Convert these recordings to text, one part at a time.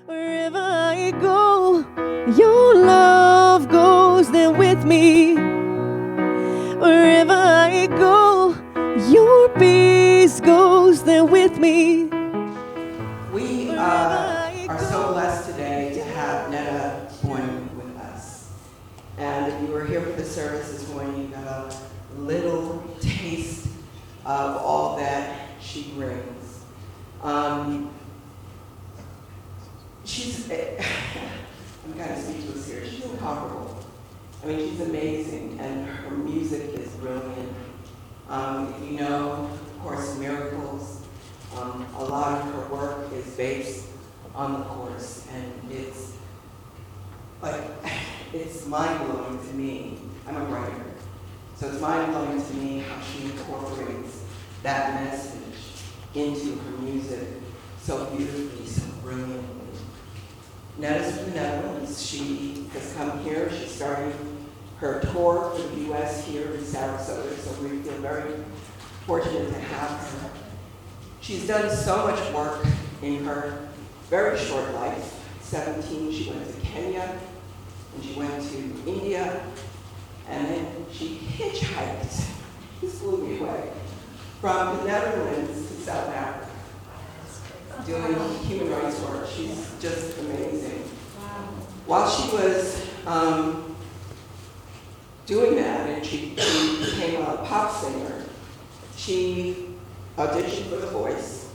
Wherever I go, your love goes there with me. Wherever I go, your peace goes there with me. We are so blessed today to have Neda Boin with us. And if you were here for the service this morning, you got a little taste of all that she brings. I'm kind of speechless here. She's incomparable. I mean, she's amazing, and her music is brilliant. If you know, of course, Miracles, a lot of her work is based on the course, and it's like, it's mind-blowing to me. I'm a writer, so it's mind-blowing to me how she incorporates that message into her music so beautifully, so brilliantly. Neda's from the Netherlands. She has come here. She's starting her tour for the U.S. here in Sarasota, so we feel very fortunate to have her. She's done so much work in her very short life. 17, she went to Kenya, and she went to India, and then she hitchhiked, this blew me away, from the Netherlands to South Africa, doing human rights work. She's just amazing. Wow. While she was doing that, and she became a pop singer, she auditioned for The Voice,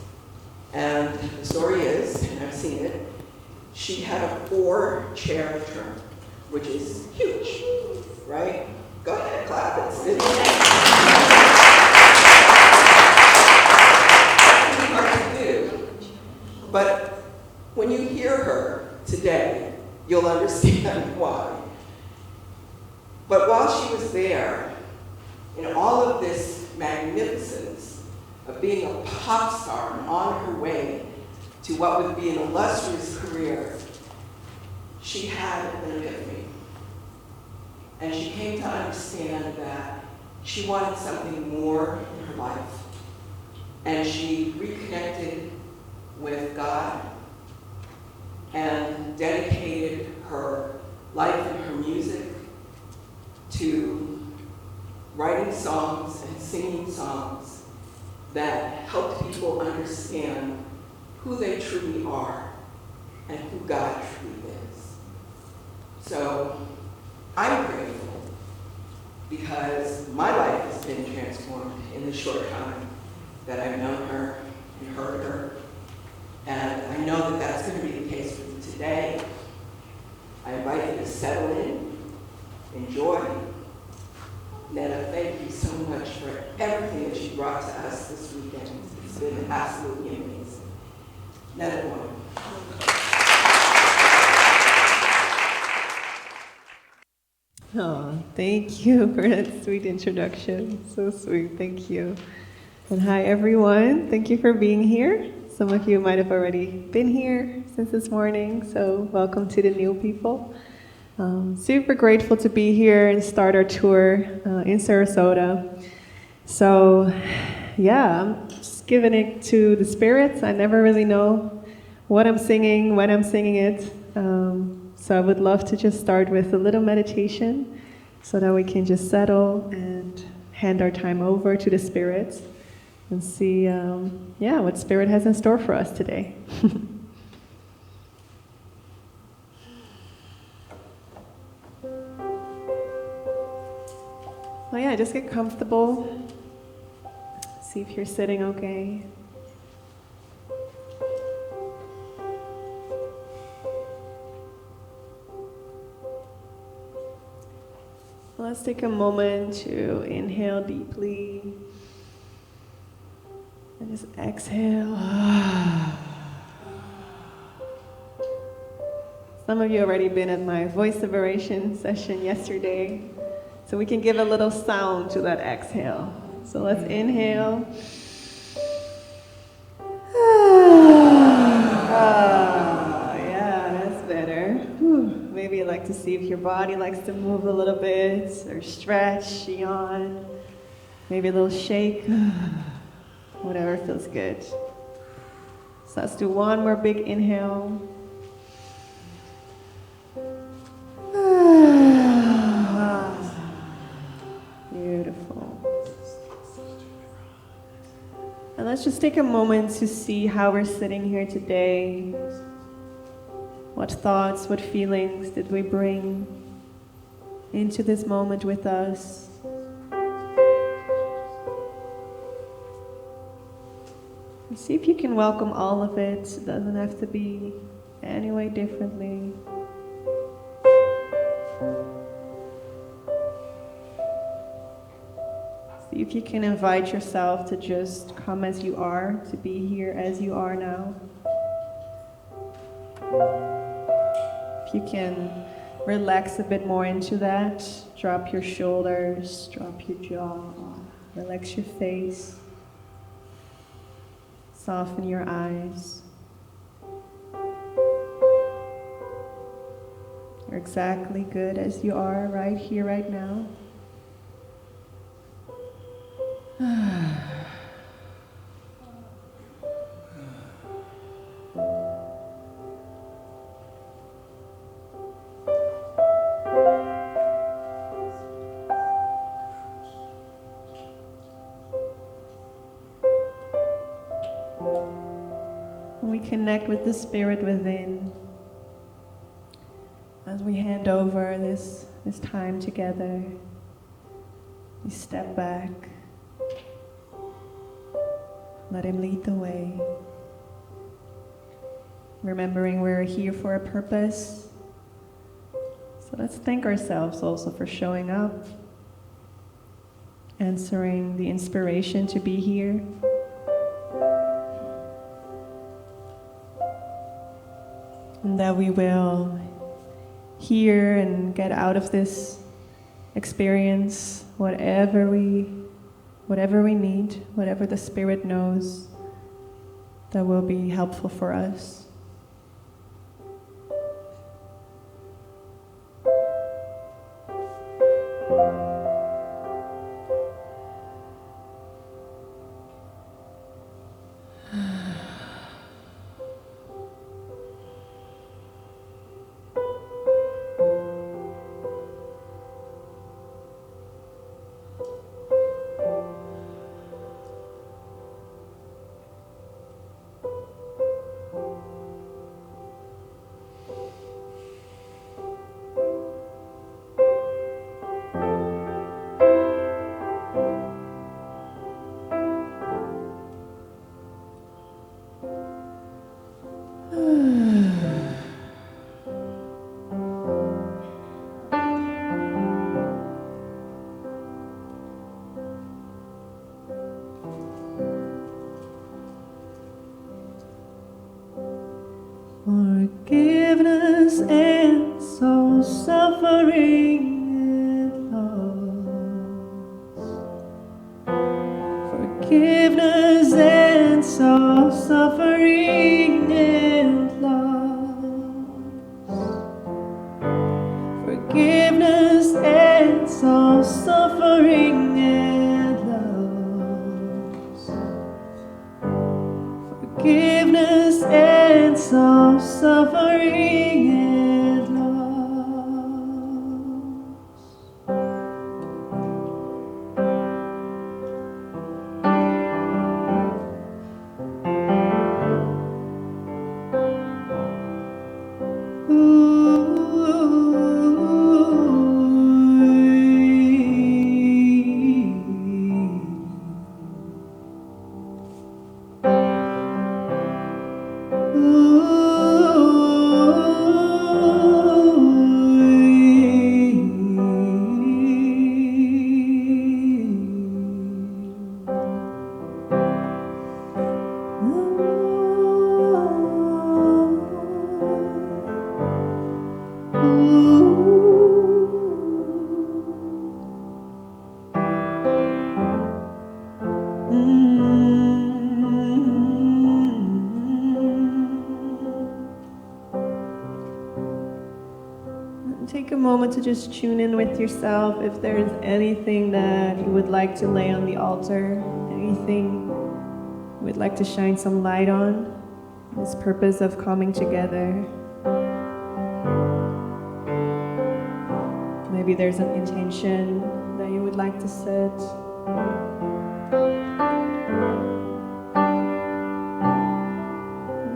and the story is, and I've seen it, she had a 4-chair term, which is huge, right? Go ahead, clap. It's hard to do. But when you hear her today, you'll understand why. But while she was there, in all of this magnificence of being a pop star and on her way to what would be an illustrious career, she had an epiphany. And she came to understand that she wanted something more in her life. And she reconnected with God and dedicated her life and her music to writing songs and singing songs that helped people understand who they truly are and who God truly is. So I'm grateful because my life has been transformed in the short time that I've known her and heard her. And I know that that's going to be the case for you today. I invite you to settle in, enjoy. Neda, thank you so much for everything that you brought to us this weekend. It's been absolutely amazing. Neda Boin. Oh, thank you for that sweet introduction. So sweet, thank you. And hi, everyone. Thank you for being here. Some of you might have already been here since this morning, so welcome to the new people. Super grateful to be here and start our tour in Sarasota. So, yeah, I'm just giving it to the spirits. I never really know what I'm singing, when I'm singing it. So I would love to just start with a little meditation so that we can just settle and hand our time over to the spirits and see, what Spirit has in store for us today. Well, yeah, just get comfortable. See if you're sitting okay. Let's take a moment to inhale deeply. And just exhale. Some of you already been at my voice liberation session yesterday, so we can give a little sound to that exhale. So let's inhale. Yeah, that's better. Maybe you'd like to see if your body likes to move a little bit, or stretch, yawn, maybe a little shake. Whatever feels good. So let's do one more big inhale. let's just take a moment to see how we're sitting here today. What thoughts, what feelings did we bring into this moment with us? And see if you can welcome all of it. It doesn't have to be any way differently. See if you can invite yourself to just come as you are, to be here as you are now. If you can relax a bit more into that, drop your shoulders, drop your jaw, relax your face, soften your eyes. You're exactly good as you are right here, right now. We connect with the spirit within as we hand over this time together. We step back. Let him lead the way. Remembering we're here for a purpose. So let's thank ourselves also for showing up, answering the inspiration to be here. And that we will hear and get out of this experience whatever we need, whatever the Spirit knows that will be helpful for us. Forgiveness and soul suffering and loss. Forgiveness and soul suffering and loss. Forgiveness and soul suffering and loss. Forgiveness and soul suffering and loss. Take a moment to just tune in with yourself. If there's anything that you would like to lay on the altar, anything you would like to shine some light on, this purpose of coming together. Maybe there's an intention that you would like to set.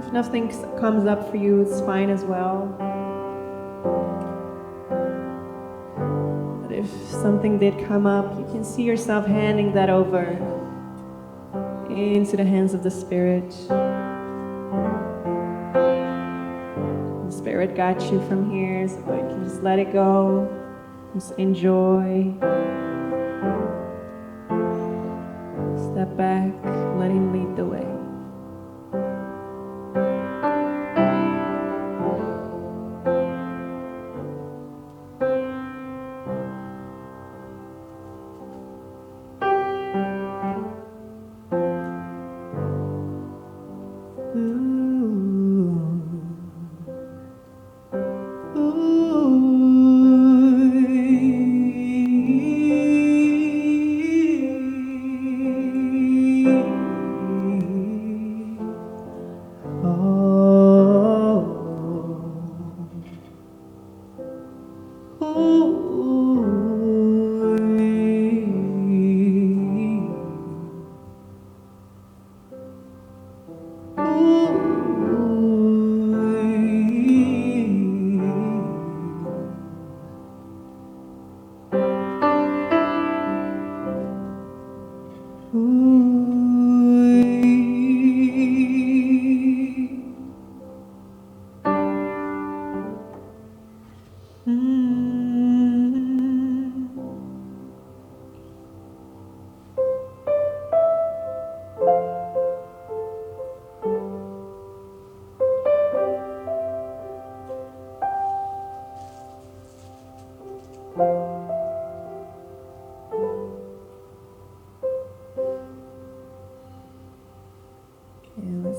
If nothing comes up for you, it's fine as well. But if something did come up, you can see yourself handing that over into the hands of the Spirit. The Spirit got you from here, so you can just let it go. Just enjoy. Step back, let Him lead the way.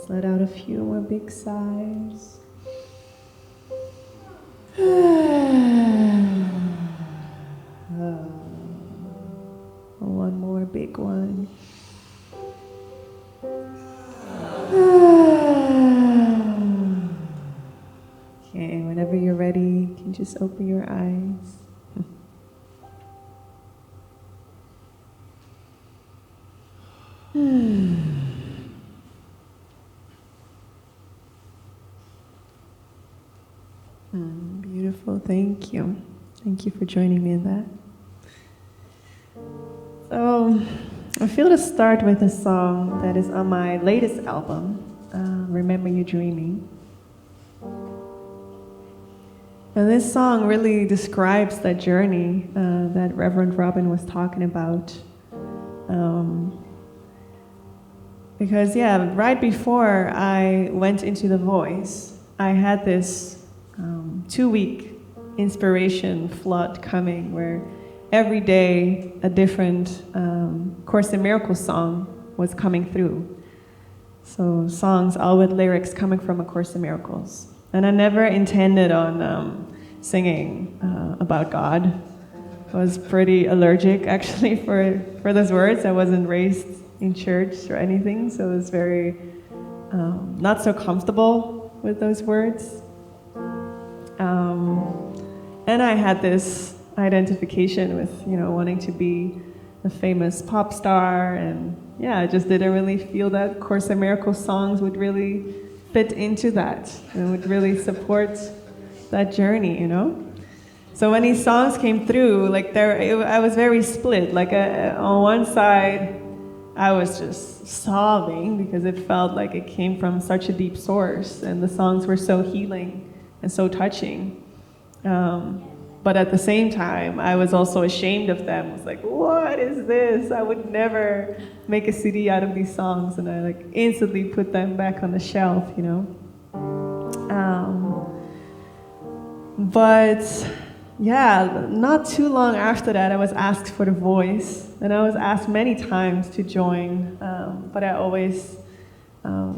Let out a few more big sighs. One more big one. Okay, whenever you're ready, you can just open your eyes. Beautiful, thank you. Thank you for joining me in that. So, I feel to start with a song that is on my latest album, Remember You Dreaming. And this song really describes that journey that Reverend Robin was talking about. Because, right before I went into The Voice, I had this 2-week inspiration flood coming where every day a different Course in Miracles song was coming through. So songs all with lyrics coming from A Course in Miracles. And I never intended on singing about God. I was pretty allergic actually for those words. I wasn't raised in church or anything, so it was very not so comfortable with those words. And I had this identification with, wanting to be a famous pop star, and I just didn't really feel that Course in Miracles songs would really fit into that and would really support that journey, So when these songs came through, I was very split. On one side, I was just sobbing because it felt like it came from such a deep source, and the songs were so healing and so touching. But at the same time, I was also ashamed of them. I was like, what is this? I would never make a CD out of these songs. And I instantly put them back on the shelf, But not too long after that, I was asked for The Voice. And I was asked many times to join, but I always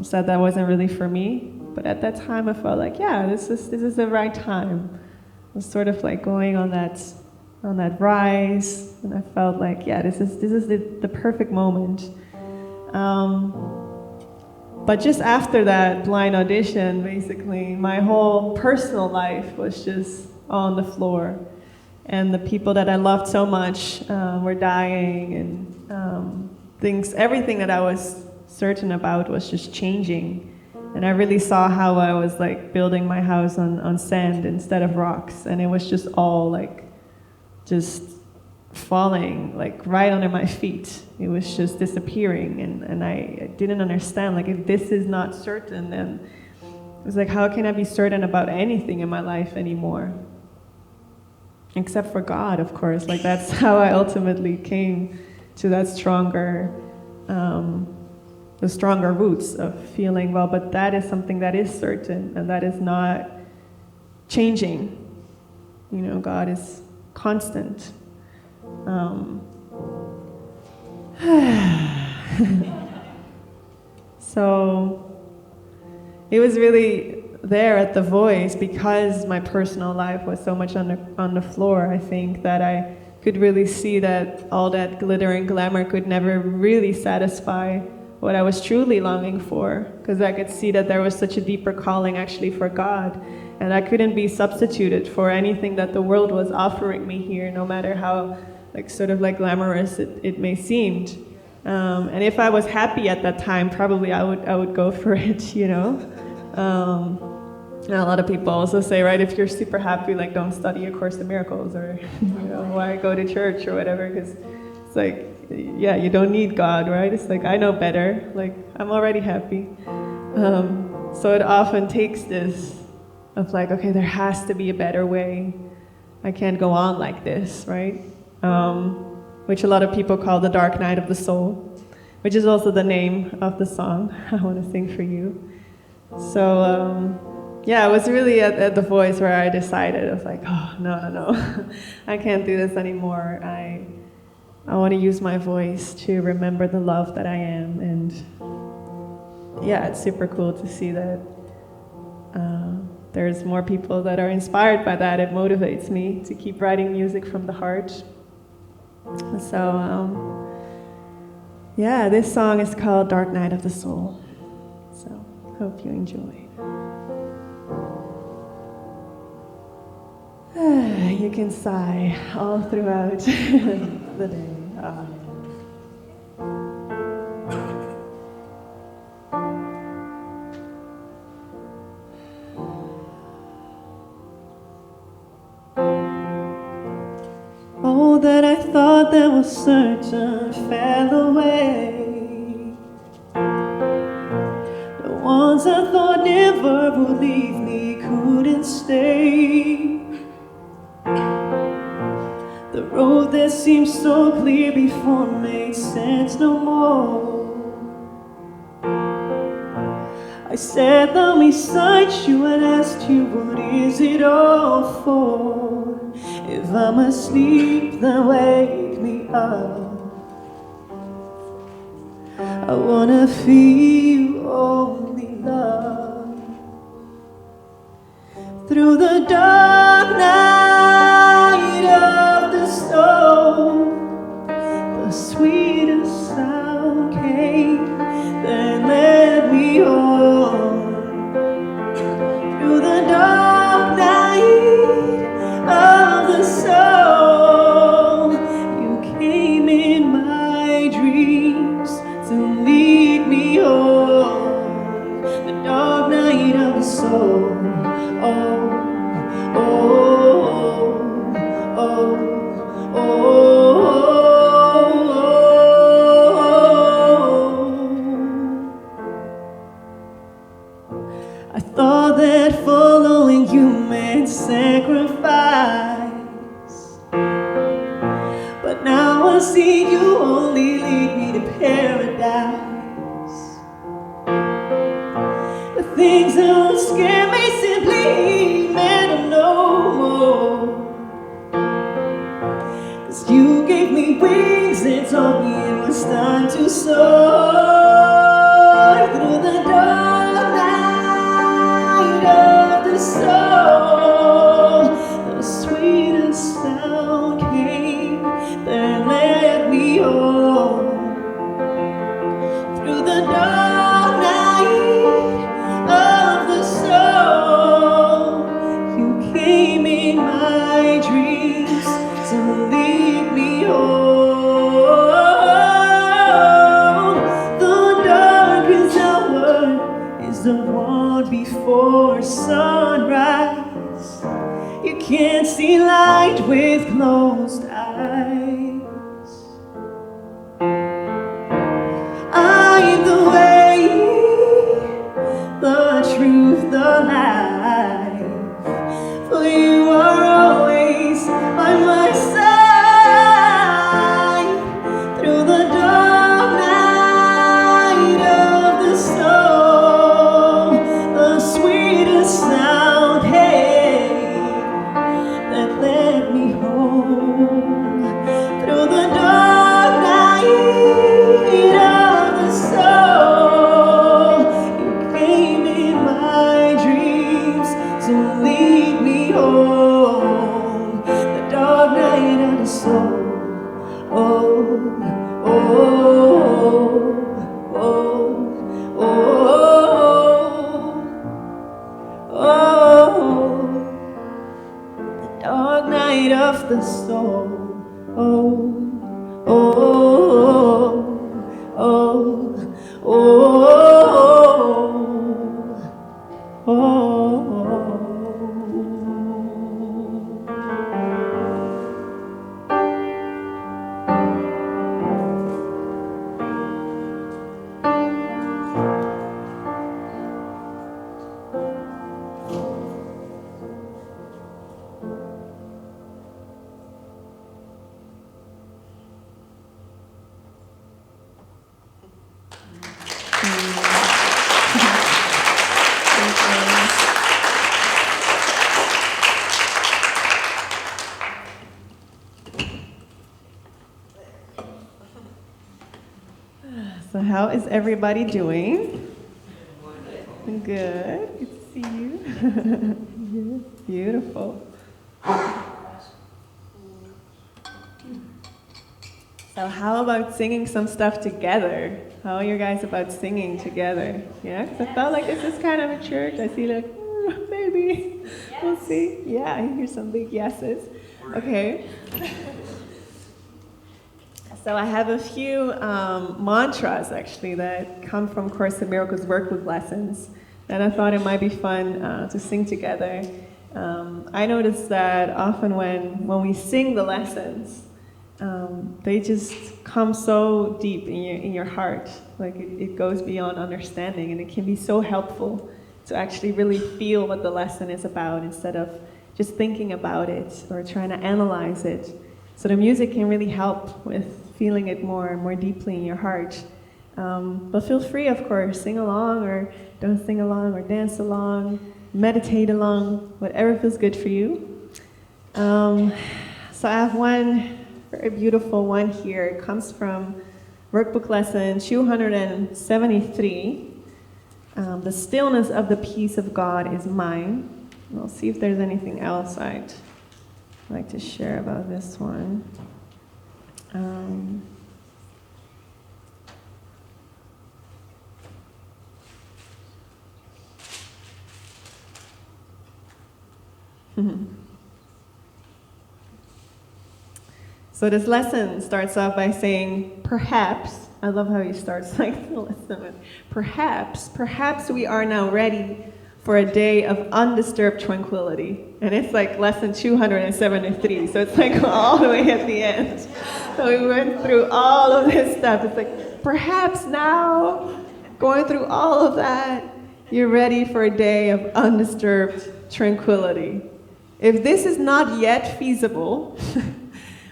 said that wasn't really for me. But at that time, I felt like, this is the right time. I was sort of going on that rise, and I felt like, this is the perfect moment. But just after that blind audition, basically, my whole personal life was just on the floor. And the people that I loved so much were dying, and everything that I was certain about was just changing. And I really saw how I was like building my house on sand instead of rocks. And it was just all like, just falling like right under my feet. It was just disappearing. And I didn't understand, like, if this is not certain, then it was like, how can I be certain about anything in my life anymore? Except for God, of course. Like, that's how I ultimately came to that the stronger roots of feeling, well, but that is something that is certain and that is not changing. You know, God is constant. So it was really there at the Voice, because my personal life was so much on the floor, I think, that I could really see that all that glitter and glamour could never really satisfy what I was truly longing for, because I could see that there was such a deeper calling actually for God, and I couldn't be substituted for anything that the world was offering me here, no matter how like sort of like glamorous it may seem. And if I was happy at that time, probably I would go for it, you know. And a lot of people also say, right, if you're super happy, like, don't study A Course in Miracles, or, you know, why go to church or whatever, because it's like, yeah, you don't need God, right? It's like, I know better, like, I'm already happy. So it often takes this of like, okay, there has to be a better way. I can't go on like this, right? Which a lot of people call the dark night of the soul, which is also the name of the song I want to sing for you. So, yeah, it was really at the Voice where I decided, I was like, oh, no, I can't do this anymore. I want to use my voice to remember the love that I am. And yeah, it's super cool to see that there's more people that are inspired by that. It motivates me to keep writing music from the heart. So, yeah, this song is called Dark Night of the Soul. So, hope you enjoy. You can sigh all throughout the day. All that I thought that was certain fell away. The ones I thought never would leave me couldn't stay. The road that seemed so clear before made sense no more. I sat down beside you and asked you, what is it all for? If I'm asleep, then wake me up. I wanna feel only love. Through the dark night of the soul, the sweetest sound came, then led me on. Through the dark night of the soul, you came in my dreams to lead me on. The dark night of the soul. Oh, oh, oh, oh, oh. I thought that following you meant sacrifice, but now I see you only lead me to paradise. The things that would scare me simply matter no more. 'Cause you gave me wings and told me it was time to soar. Through the dark night of the soul, the sweetest sound came that led me on. Through the dark night of the soul, you came in my dreams to lead me on. The darkest hour is the one before sunrise. You can't see light with closed eyes. I am the way, the truth, the life. For you are always by my side. Through the dark night of the soul, the sweetest sound, hey, that led me home. Through the dark night of the soul, you came in my dreams to lead me home. The dark night of the soul. Oh, oh, oh, oh, oh, oh, the dark night of the soul. Oh, oh, oh, oh, oh, oh. So how is everybody doing? Good. Good to see you. Beautiful. So how about singing some stuff together? How are you guys about singing together? Yeah, because I felt like this is kind of a church. I see like, maybe. We'll see. Yeah, I hear some big yeses. Okay. So I have a few mantras, actually, that come from Course in Miracles workbook lessons. And I thought it might be fun to sing together. I noticed that often when we sing the lessons, they just come so deep in your heart. Like it goes beyond understanding, and it can be so helpful to actually really feel what the lesson is about instead of just thinking about it or trying to analyze it. So the music can really help with feeling it more deeply in your heart. But feel free, of course, sing along or don't sing along or dance along, meditate along, whatever feels good for you. So I have one very beautiful one here. It comes from workbook lesson 273. The stillness of the peace of God is mine. And I'll see if there's anything else I'd like to share about this one. So this lesson starts off by saying, perhaps, I love how he starts like the lesson, perhaps we are now ready for a day of undisturbed tranquility. And it's like lesson 273, so it's like all the way at the end. So we went through all of this stuff. It's like, perhaps now, going through all of that, you're ready for a day of undisturbed tranquility. If this is not yet feasible,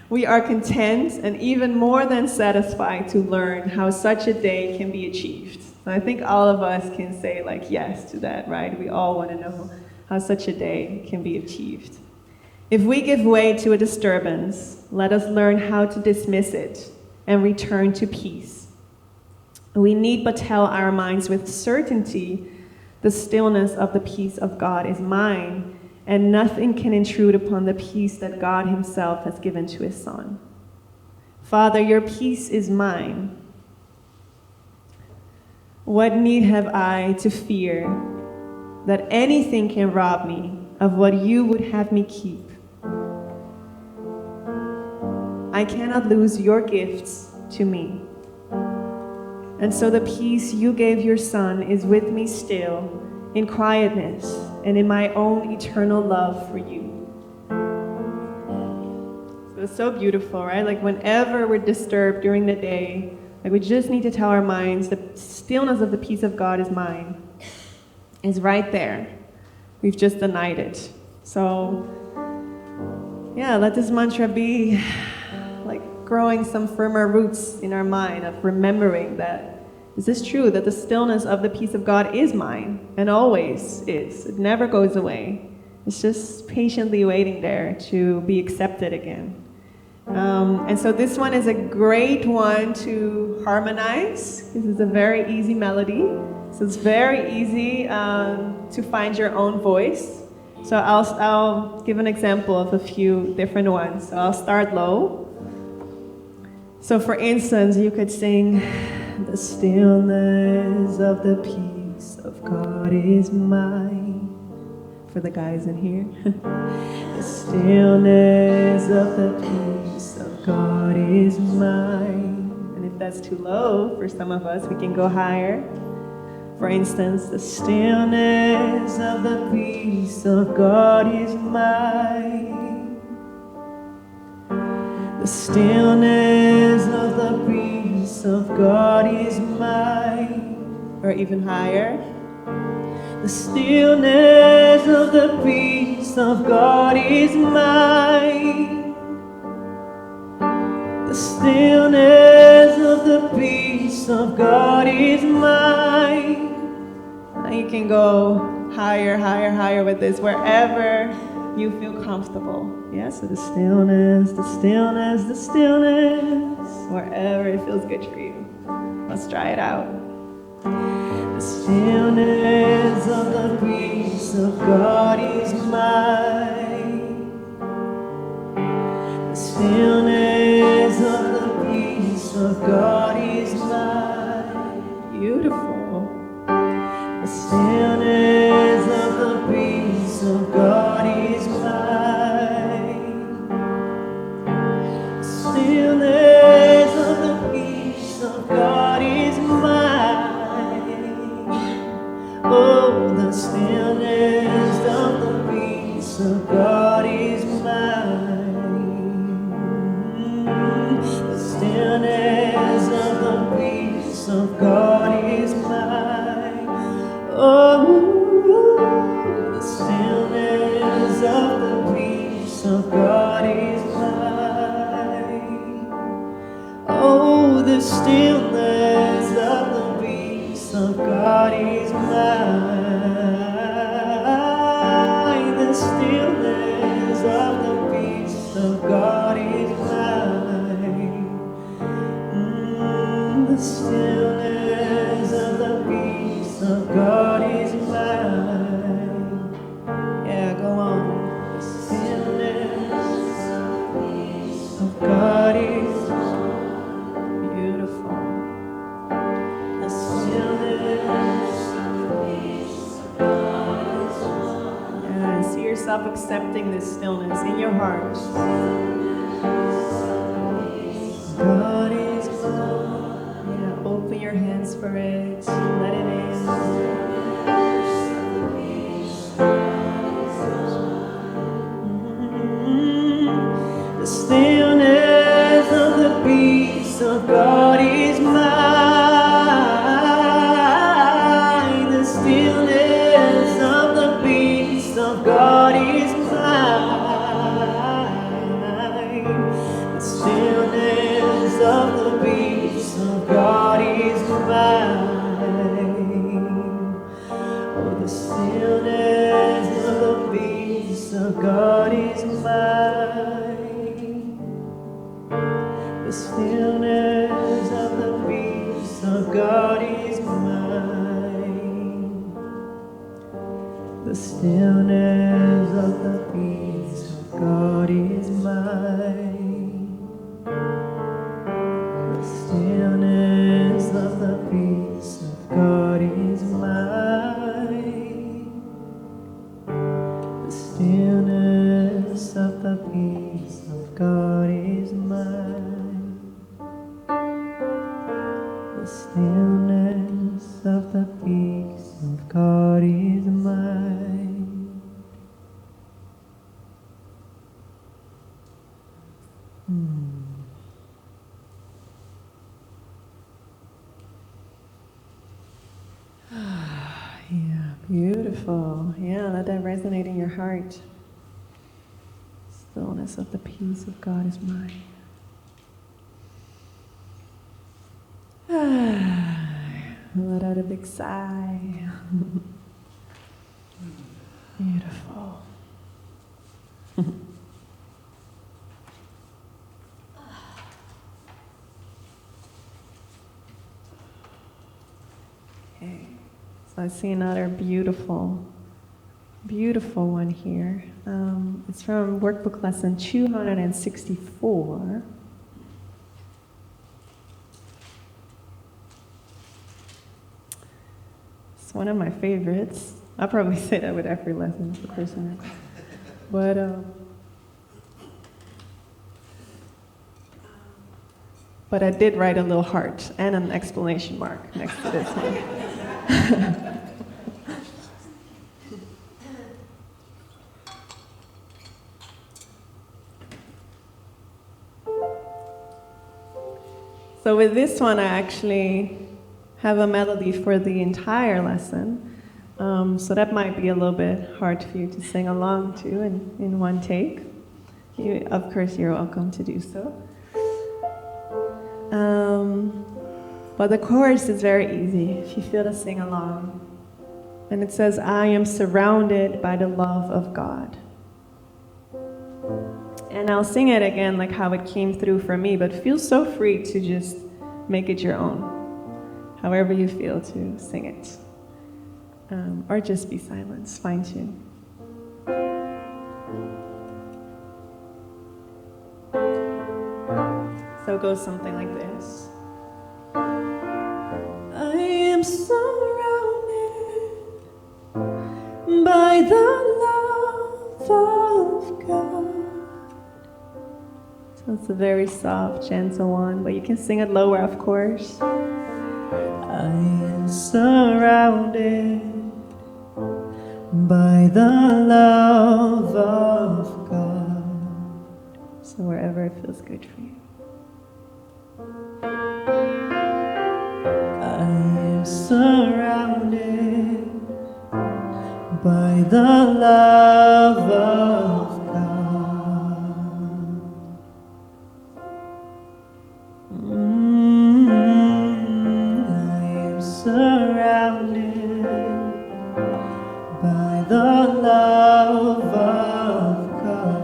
we are content and even more than satisfied to learn how such a day can be achieved. And I think all of us can say like yes to that, right? We all want to know how such a day can be achieved. If we give way to a disturbance, let us learn how to dismiss it and return to peace. We need but tell our minds with certainty, the stillness of the peace of God is mine, and nothing can intrude upon the peace that God himself has given to his Son. Father, your peace is mine. What need have I to fear that anything can rob me of what you would have me keep? I cannot lose your gifts to me. And so the peace you gave your Son is with me still, in quietness and in my own eternal love for you. So it's so beautiful, right? Like whenever we're disturbed during the day, like we just need to tell our minds the stillness of the peace of God is mine. It's right there. We've just denied it. So yeah, let this mantra be like growing some firmer roots in our mind of remembering that this is true, that the stillness of the peace of God is mine and always is. It never goes away. It's just patiently waiting there to be accepted again. And so this one is a great one to harmonize. This is a very easy melody. So it's very easy to find your own voice. So I'll give an example of a few different ones. So I'll start low. So for instance, you could sing, "The stillness of the peace of God is mine." For the guys in here. "The stillness of the peace of God is mine." And if that's too low for some of us, we can go higher. For instance, "The stillness of the peace of God is mine. The stillness of the peace of God is mine." Or even higher. "The stillness of the peace of God is mine. The stillness of the peace of God is mine." Now you can go higher, higher, higher with this, wherever you feel comfortable. Yeah, so the stillness, the stillness, the stillness, wherever it feels good for you. Let's try it out. "The stillness of the peace of God is mine. The stillness of the peace of God is mine." Beautiful. "The stillness of the peace of God is mine. The stillness of the peace of God is mine. Oh, the stillness of the peace of God is mine. The stillness of the peace of God is mine. Oh, the stillness of the peace of God is mine. Oh, the stillness of the peace of God is mine. The stillness of the peace of God is mine. The stillness of the peace of God is mine. Yeah, go on. The stillness of God is beautiful. The stillness of God is mine. Yeah, see yourself accepting this stillness in your heart. God is mine. Yeah, open your hands for it. Let it in. The stillness of the peace of God is mine. The stillness of the peace of God is mine. The stillness of the peace of God is mine. Oh, the stillness of the peace of God is mine. The stillness of the peace of God is mine. The stillness of the peace of God is mine. The stillness of the peace of God is mine. The stillness of the peace of God is mine. The stillness of the peace of God is Beautiful. Yeah, let that resonate in your heart. Stillness of the peace of God is mine. Let out a big sigh. Beautiful. Okay. So I see another beautiful one here. It's from workbook lesson 264. It's one of my favorites. I'll probably say that with every lesson, of course. But I did write a little heart and an exclamation mark next to this one. So with this one, I actually have a melody for the entire lesson. So that might be a little bit hard for you to sing along to in one take. Of course, you're welcome to do so. But the chorus is very easy if you feel to sing along. And it says, I am surrounded by the love of God. And I'll sing it again like how it came through for me, but feel so free to just make it your own, however you feel to sing it. Or just be silent, it's fine too. So it goes something like this. I am surrounded by the love of God. So it's a very soft, gentle one, but you can sing it lower, of course. I am surrounded by the love of God. So wherever it feels good for you. I am surrounded by the love of God. I am surrounded by the love of God.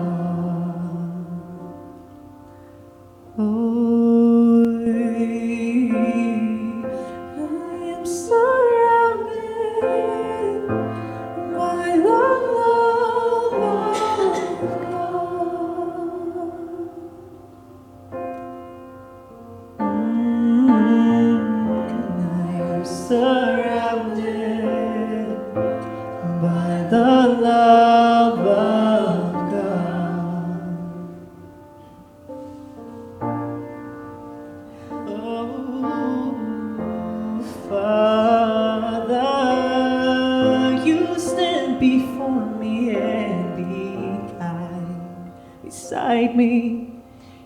Oh, I am surrounded by the love of God. I am surrounded by the love of God. Oh, Father, you stand before me and behind, beside me,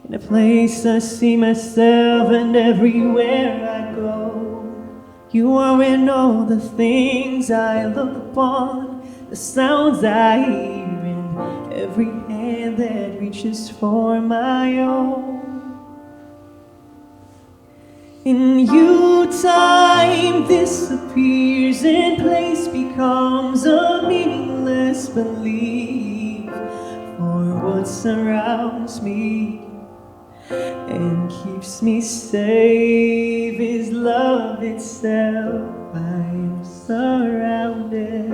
in a place I see myself, and everywhere I go, you are in all the things I look upon, the sounds I hear, in every hand that reaches for my own. In you time disappears and place becomes a meaningless belief, for what surrounds me and keeps me safe is love itself. I am surrounded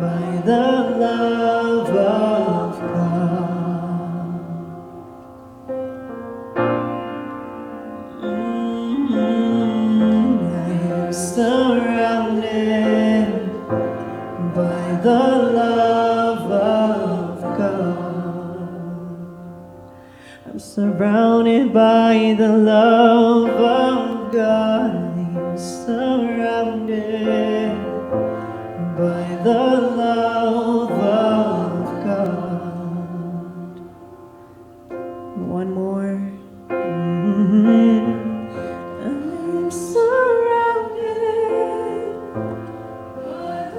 by the love of God. I am surrounded by the love of God. I'm surrounded by the love of God. I'm surrounded by the love of God. One more. I'm surrounded by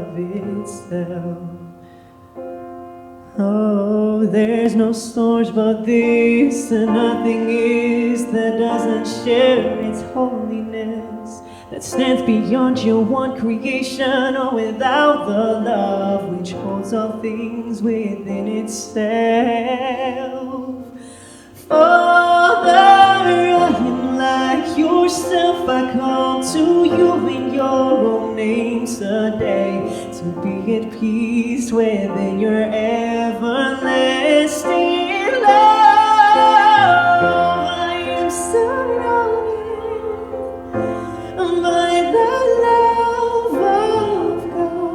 love itself. Oh, there's no storms but this, and nothing is that doesn't share its holiness, that stands beyond your one creation, or without the love which holds all things within itself. Father, I am like yourself. I come to you in your own name today, to be at peace within your everlasting love. I am surrounded by the love of God.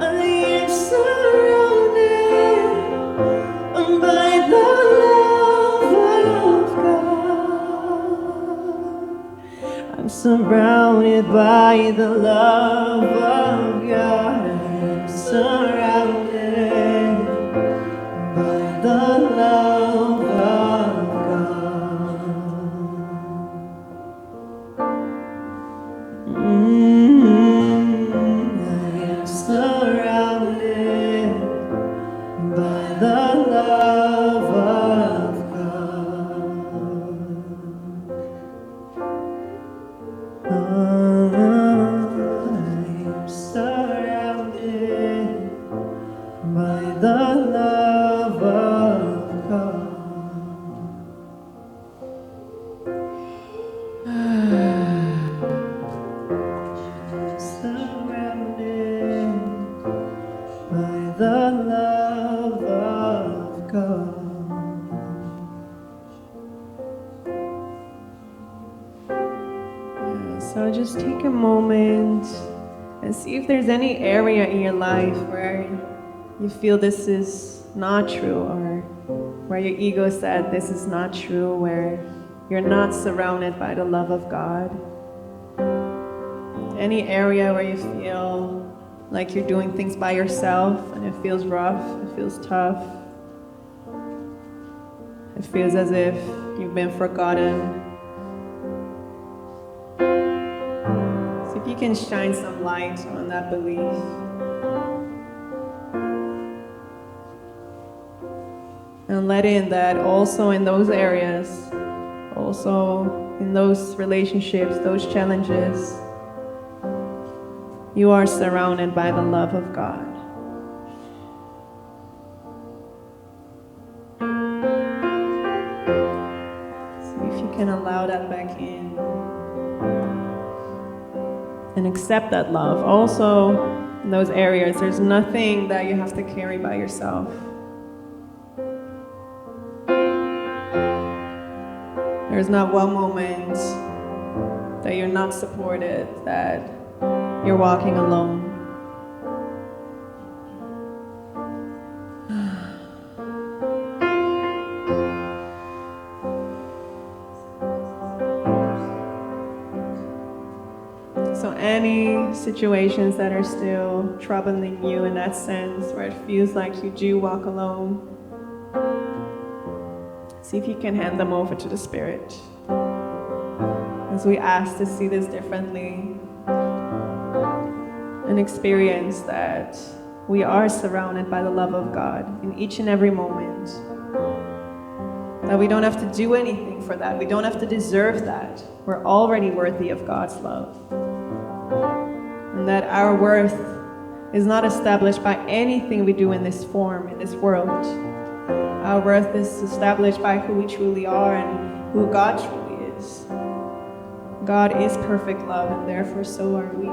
I am surrounded by the love of God. I'm surrounded by the love of God. I'm surrounded by the love of God. I am surrounded by the love of God. I am surrounded by the love of God. Surrounded by the love of God. So just take a moment and see if there's any area in your life where you feel this is not true, or where your ego said this is not true, where you're not surrounded by the love of God. Any area where you feel like you're doing things by yourself and it feels rough, it feels tough, it feels as if you've been forgotten. So if you can shine some light on that belief. And let in that also in those areas, also in those relationships, those challenges, you are surrounded by the love of God. So if you can allow that back in and accept that love. Also in those areas, there's nothing that you have to carry by yourself. There's not one moment that you're not supported, that you're walking alone. So any situations that are still troubling you in that sense, where it feels like you do walk alone, see if you can hand them over to the Spirit. As we ask to see this differently and experience that we are surrounded by the love of God in each and every moment. That we don't have to do anything for that. We don't have to deserve that. We're already worthy of God's love. And that our worth is not established by anything we do in this form, in this world. Our worth is established by who we truly are and who God truly is. God is perfect love, and therefore so are we.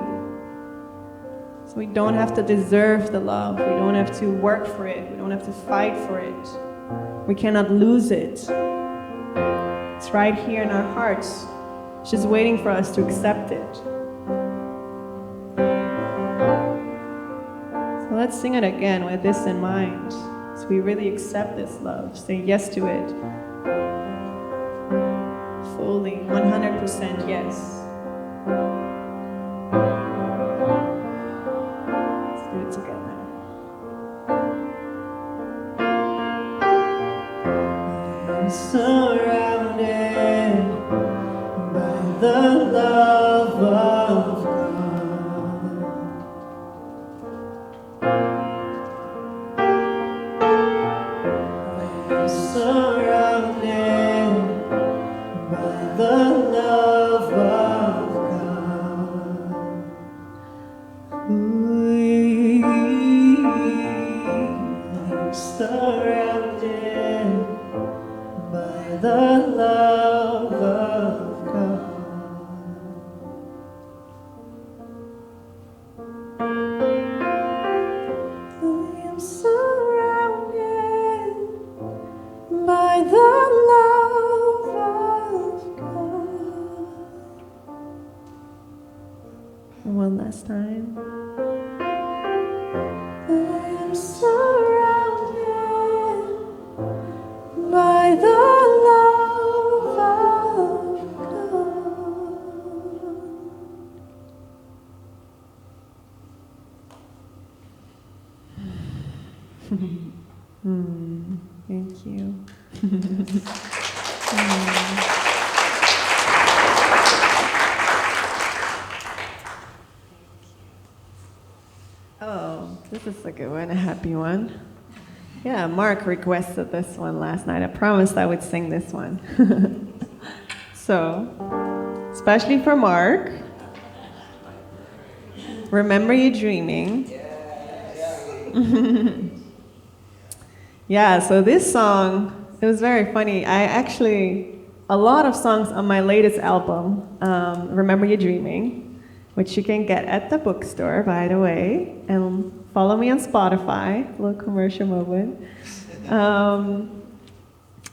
So we don't have to deserve the love. We don't have to work for it. We don't have to fight for it. We cannot lose it. It's right here in our hearts. It's just waiting for us to accept it. So let's sing it again with this in mind. So we really accept this love. Say yes to it. Fully, 100% yes. Let's do it together. I'm surrounded the love of God. I'm surrounded by the love of God. I'm surrounded by the love of God. I am surrounded by the love of God. One last time. I am surrounded by the love of God. Thank you. Oh, this is a good one, a happy one. Yeah, Mark requested this one last night. I promised I would sing this one. So, especially for Mark, remember you dreaming. Yeah, so this song, it was very funny. A lot of songs on my latest album, Remember You Dreaming, which you can get at the bookstore, by the way, and follow me on Spotify, little commercial moment. A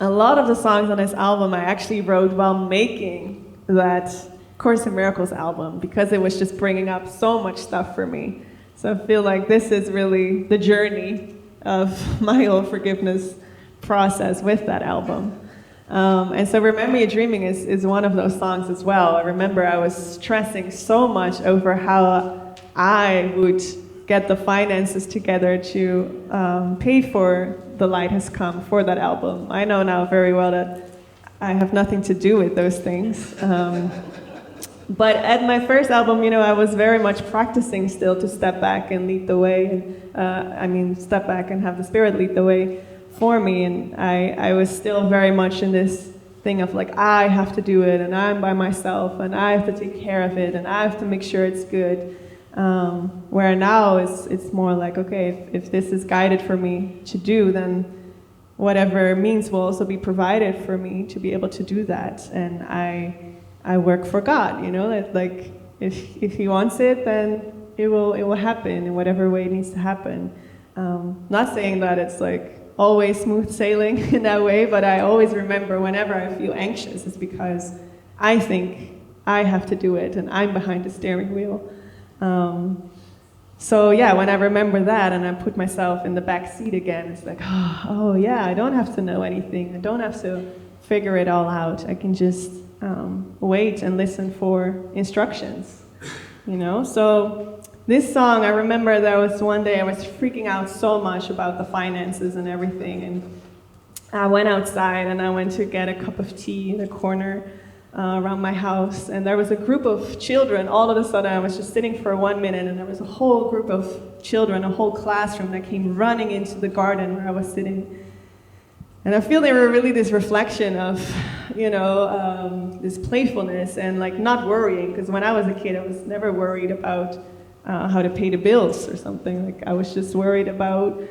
lot of the songs on this album I actually wrote while making that Course in Miracles album, because it was just bringing up so much stuff for me. So I feel like this is really the journey of my whole forgiveness process with that album. And so Remember You Dreaming is one of those songs as well. I remember I was stressing so much over how I would get the finances together to pay for The Light Has Come, for that album. I know now very well that I have nothing to do with those things. But at my first album, I was very much practicing still to step back and lead the way. Step back and have the Spirit lead the way for me. And I was still very much in this thing of like, I have to do it, and I'm by myself, and I have to take care of it, and I have to make sure it's good. Where now it's more like, okay, if this is guided for me to do, then whatever means will also be provided for me to be able to do that. And I work for God, that like if He wants it, then it will happen in whatever way it needs to happen. Not saying that it's like always smooth sailing in that way, but I always remember whenever I feel anxious, it's because I think I have to do it and I'm behind the steering wheel. So yeah, when I remember that and I put myself in the back seat again, it's like, oh yeah, I don't have to know anything. I don't have to figure it all out. I can just wait and listen for instructions, So this song, I remember there was one day I was freaking out so much about the finances and everything, and I went outside and I went to get a cup of tea in a corner around my house, and there was a group of children. All of a sudden I was just sitting for 1 minute, and there was a whole group of children, a whole classroom that came running into the garden where I was sitting. And I feel they were really this reflection of, this playfulness and like not worrying, because when I was a kid, I was never worried about how to pay the bills or something. Like I was just worried about,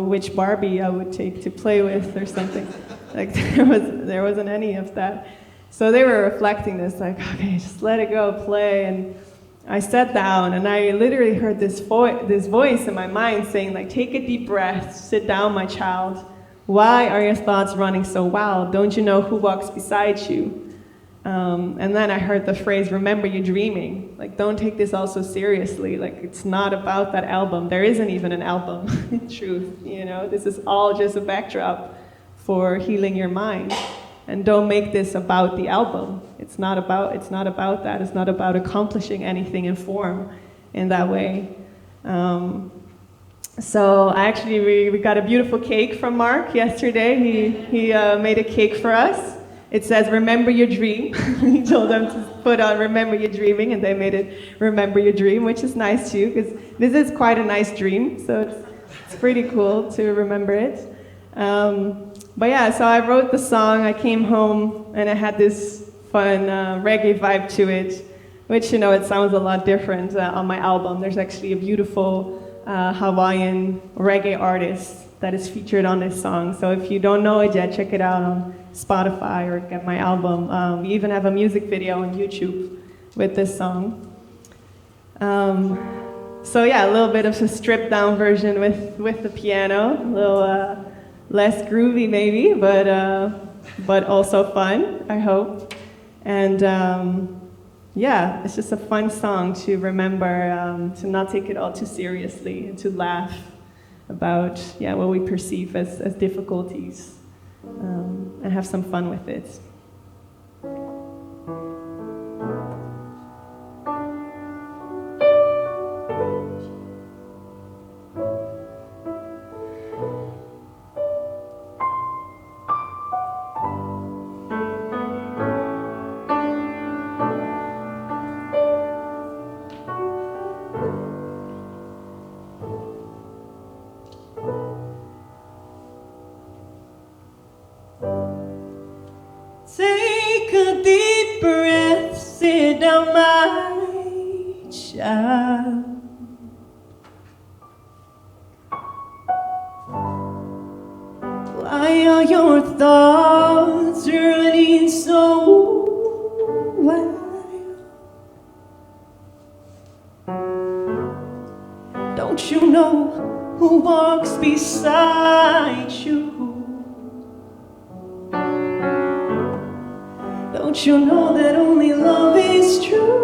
which Barbie I would take to play with or something. Like there wasn't any of that. So they were reflecting this, like, okay, just let it go, play. And I sat down and I literally heard this voice in my mind saying, like, take a deep breath, sit down, my child. Why are your thoughts running so wild? Don't you know who walks beside you? And then I heard the phrase, remember you're dreaming. Like, don't take this all so seriously. Like, it's not about that album. There isn't even an album, in truth. This is all just a backdrop for healing your mind. And don't make this about the album. It's not about that. It's not about accomplishing anything in form in that way. So we got a beautiful cake from Mark yesterday. He made a cake for us. it says, remember your dream. We told them to put on remember your dreaming, and they made it remember your dream, which is nice too, because this is quite a nice dream, so it's pretty cool to remember it. But yeah, so I wrote the song, I came home, and I had this fun reggae vibe to it, which, it sounds a lot different on my album. There's actually a beautiful Hawaiian reggae artist that is featured on this song. So if you don't know it yet, check it out on Spotify or get my album. We even have a music video on YouTube with this song. So yeah, a little bit of a stripped down version with the piano, a little less groovy maybe, but also fun, I hope. And yeah, it's just a fun song to remember, to not take it all too seriously and to laugh about what we perceive as difficulties, and have some fun with it. Take a deep breath, sit down, my child. Why are your thoughts running so wild? Don't you know who walks beside you? Don't you know that only love is true?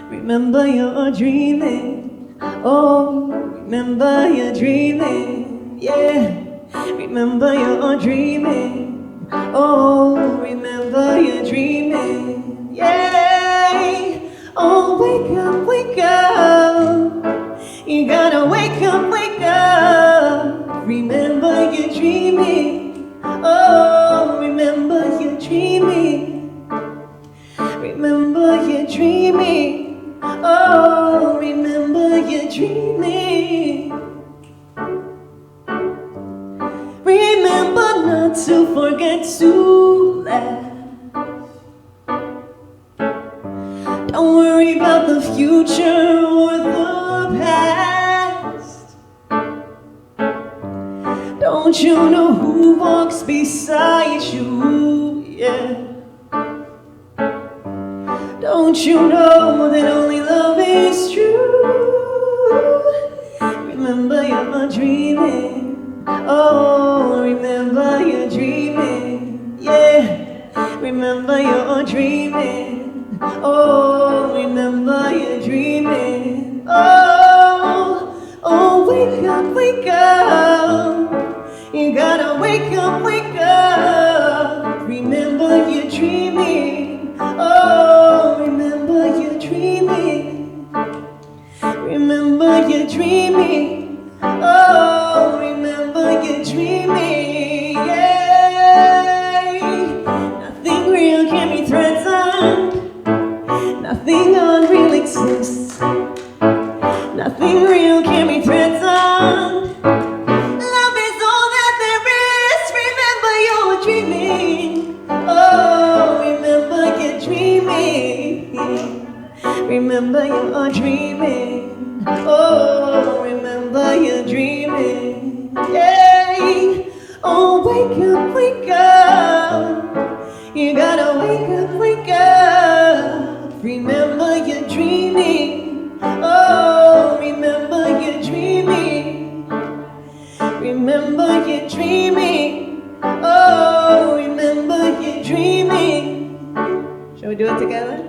Remember you're dreaming. Oh, remember you're dreaming. Yeah, remember you're dreaming. Oh, remember you're dreaming. Yeah. Oh, wake up, wake up. You gotta wake up, wake up. Remember you're dreaming. Oh, remember you're dreaming. Remember you're dreaming. Oh, remember you're dreaming. Remember not to forget to laugh. Don't worry about the future or the past. Don't you know who walks beside you? Yeah. Don't you know that only love is true? Remember you're dreaming. Oh, remember you're dreaming. Yeah. Remember you're dreaming. Oh, remember you're dreaming. Oh, oh, wake up, wake up. You gotta wake up, wake up. Remember you're dreaming. Oh, remember you're dreaming. Remember you're dreaming. Oh, remember you're dreaming. Yeah. Nothing real can be threatened. Nothing unreal exists. Nothing real can be threatened. Love is all that there is. Remember you're dreaming. Oh, remember you're dreaming. Remember you're dreaming. Oh, remember you're dreaming. Yeah. Oh, wake up, wake up. You gotta wake up, wake up. Remember you're dreaming. Oh, remember you're dreaming. Remember you're dreaming. Oh, remember you're dreaming. Shall we do it together?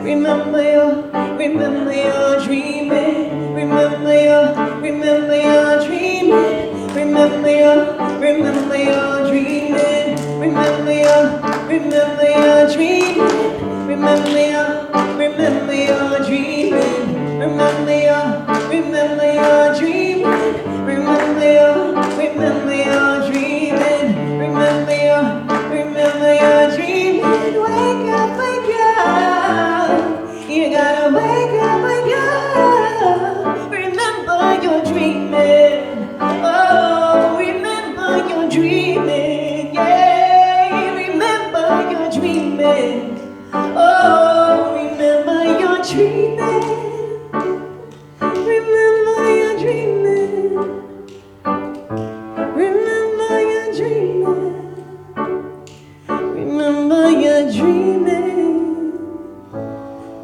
Remember you're dreaming. Remember you're dreaming. Remember you're dreaming. Remember you're dreaming. Remember you're dreaming. Remember you're dreaming. Remember you're dreaming. Remember dreaming. Oh, remember you're dreaming. Remember you're dreaming. Remember you're dreaming. Remember you're dreaming.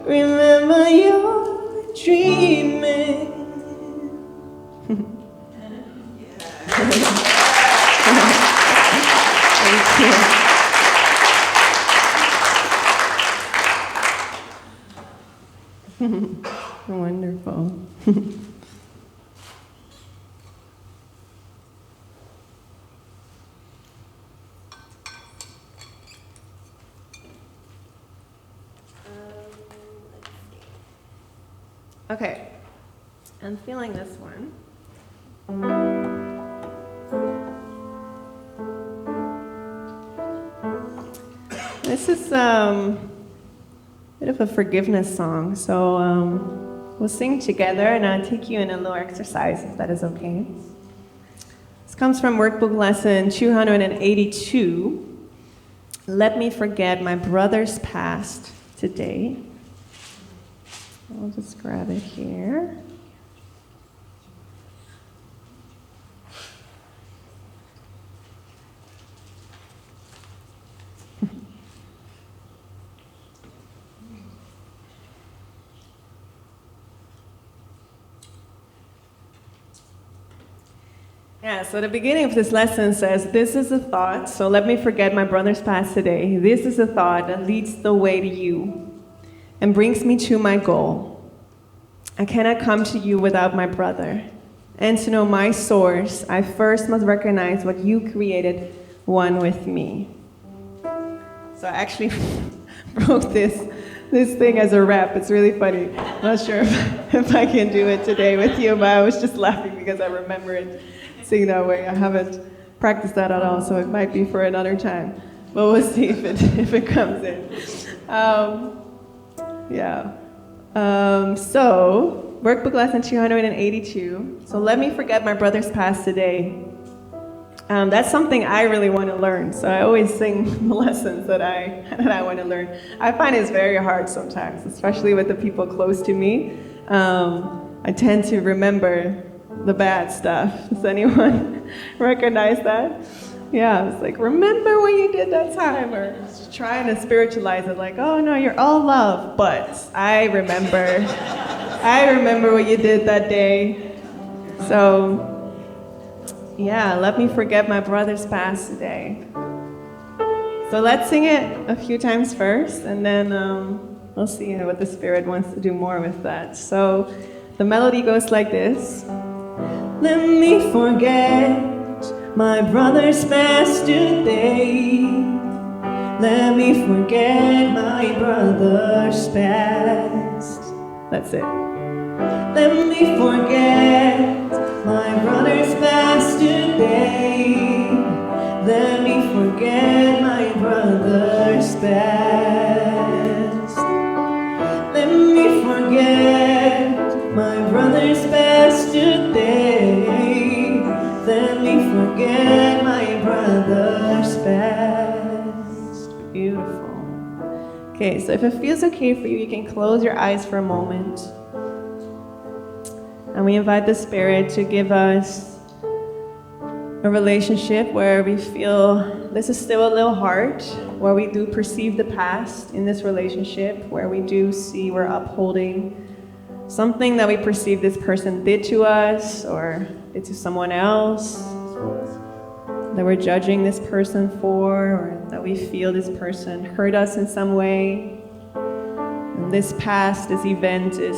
Remember you're dreaming. Thank you. Wonderful. Okay, I'm feeling this one. This is a bit of a forgiveness song, so we'll sing together and I'll take you in a little exercise if that is okay. This comes from workbook lesson 282. Let me forget my brother's past today. I'll just grab it here. Yeah, so the beginning of this lesson says, this is a thought, so let me forget my brother's past today. This is a thought that leads the way to you and brings me to my goal. I cannot come to you without my brother. And to know my source, I first must recognize what you created one with me. So I actually wrote this thing as a rap. It's really funny. I'm not sure if I can do it today with you, but I was just laughing because I remember it sing that way. I haven't practiced that at all, so it might be for another time. But we'll see if it comes in. So, workbook lesson 282. So let me forget my brother's past today. That's something I really want to learn. So I always sing the lessons that I want to learn. I find it's very hard sometimes, especially with the people close to me. I tend to remember the bad stuff. Does anyone recognize that? Yeah, it's like, remember when you did that time, or trying to spiritualize it like, oh no, you're all love, but I remember what you did that day. So, yeah, let me forget my brother's past today. So let's sing it a few times first, and then we'll see what the Spirit wants to do more with that. So the melody goes like this. Let me forget my brother's past today. Let me forget my brother's past. That's it. Let me forget my brother's past today. Let me forget my brother's past. Let me forget my brother's past today. Let me forget my brother's past. Beautiful. Okay, so if it feels okay for you, you can close your eyes for a moment. And we invite the Spirit to give us a relationship where we feel this is still a little hard, where we do perceive the past in this relationship, where we do see we're upholding something that we perceive this person did to us or did to someone else, that we're judging this person for, or that we feel this person hurt us in some way. And this past, this event is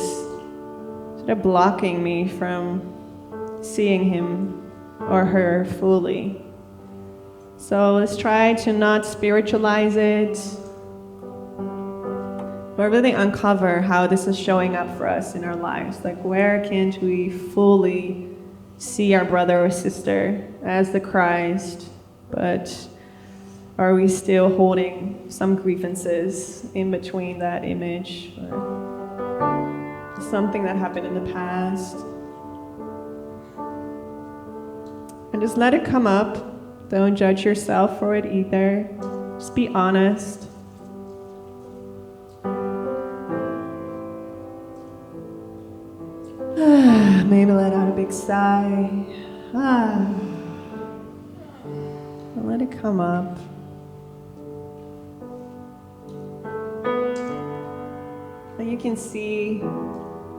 sort of blocking me from seeing him or her fully. So let's try to not spiritualize it, but really uncover how this is showing up for us in our lives. Like, where can't we fully see our brother or sister as the Christ, but are we still holding some grievances in between that image or something that happened in the past? And just let it come up. Don't judge yourself for it either. Just be honest. Maybe let out a big sigh. And let it come up. And you can see,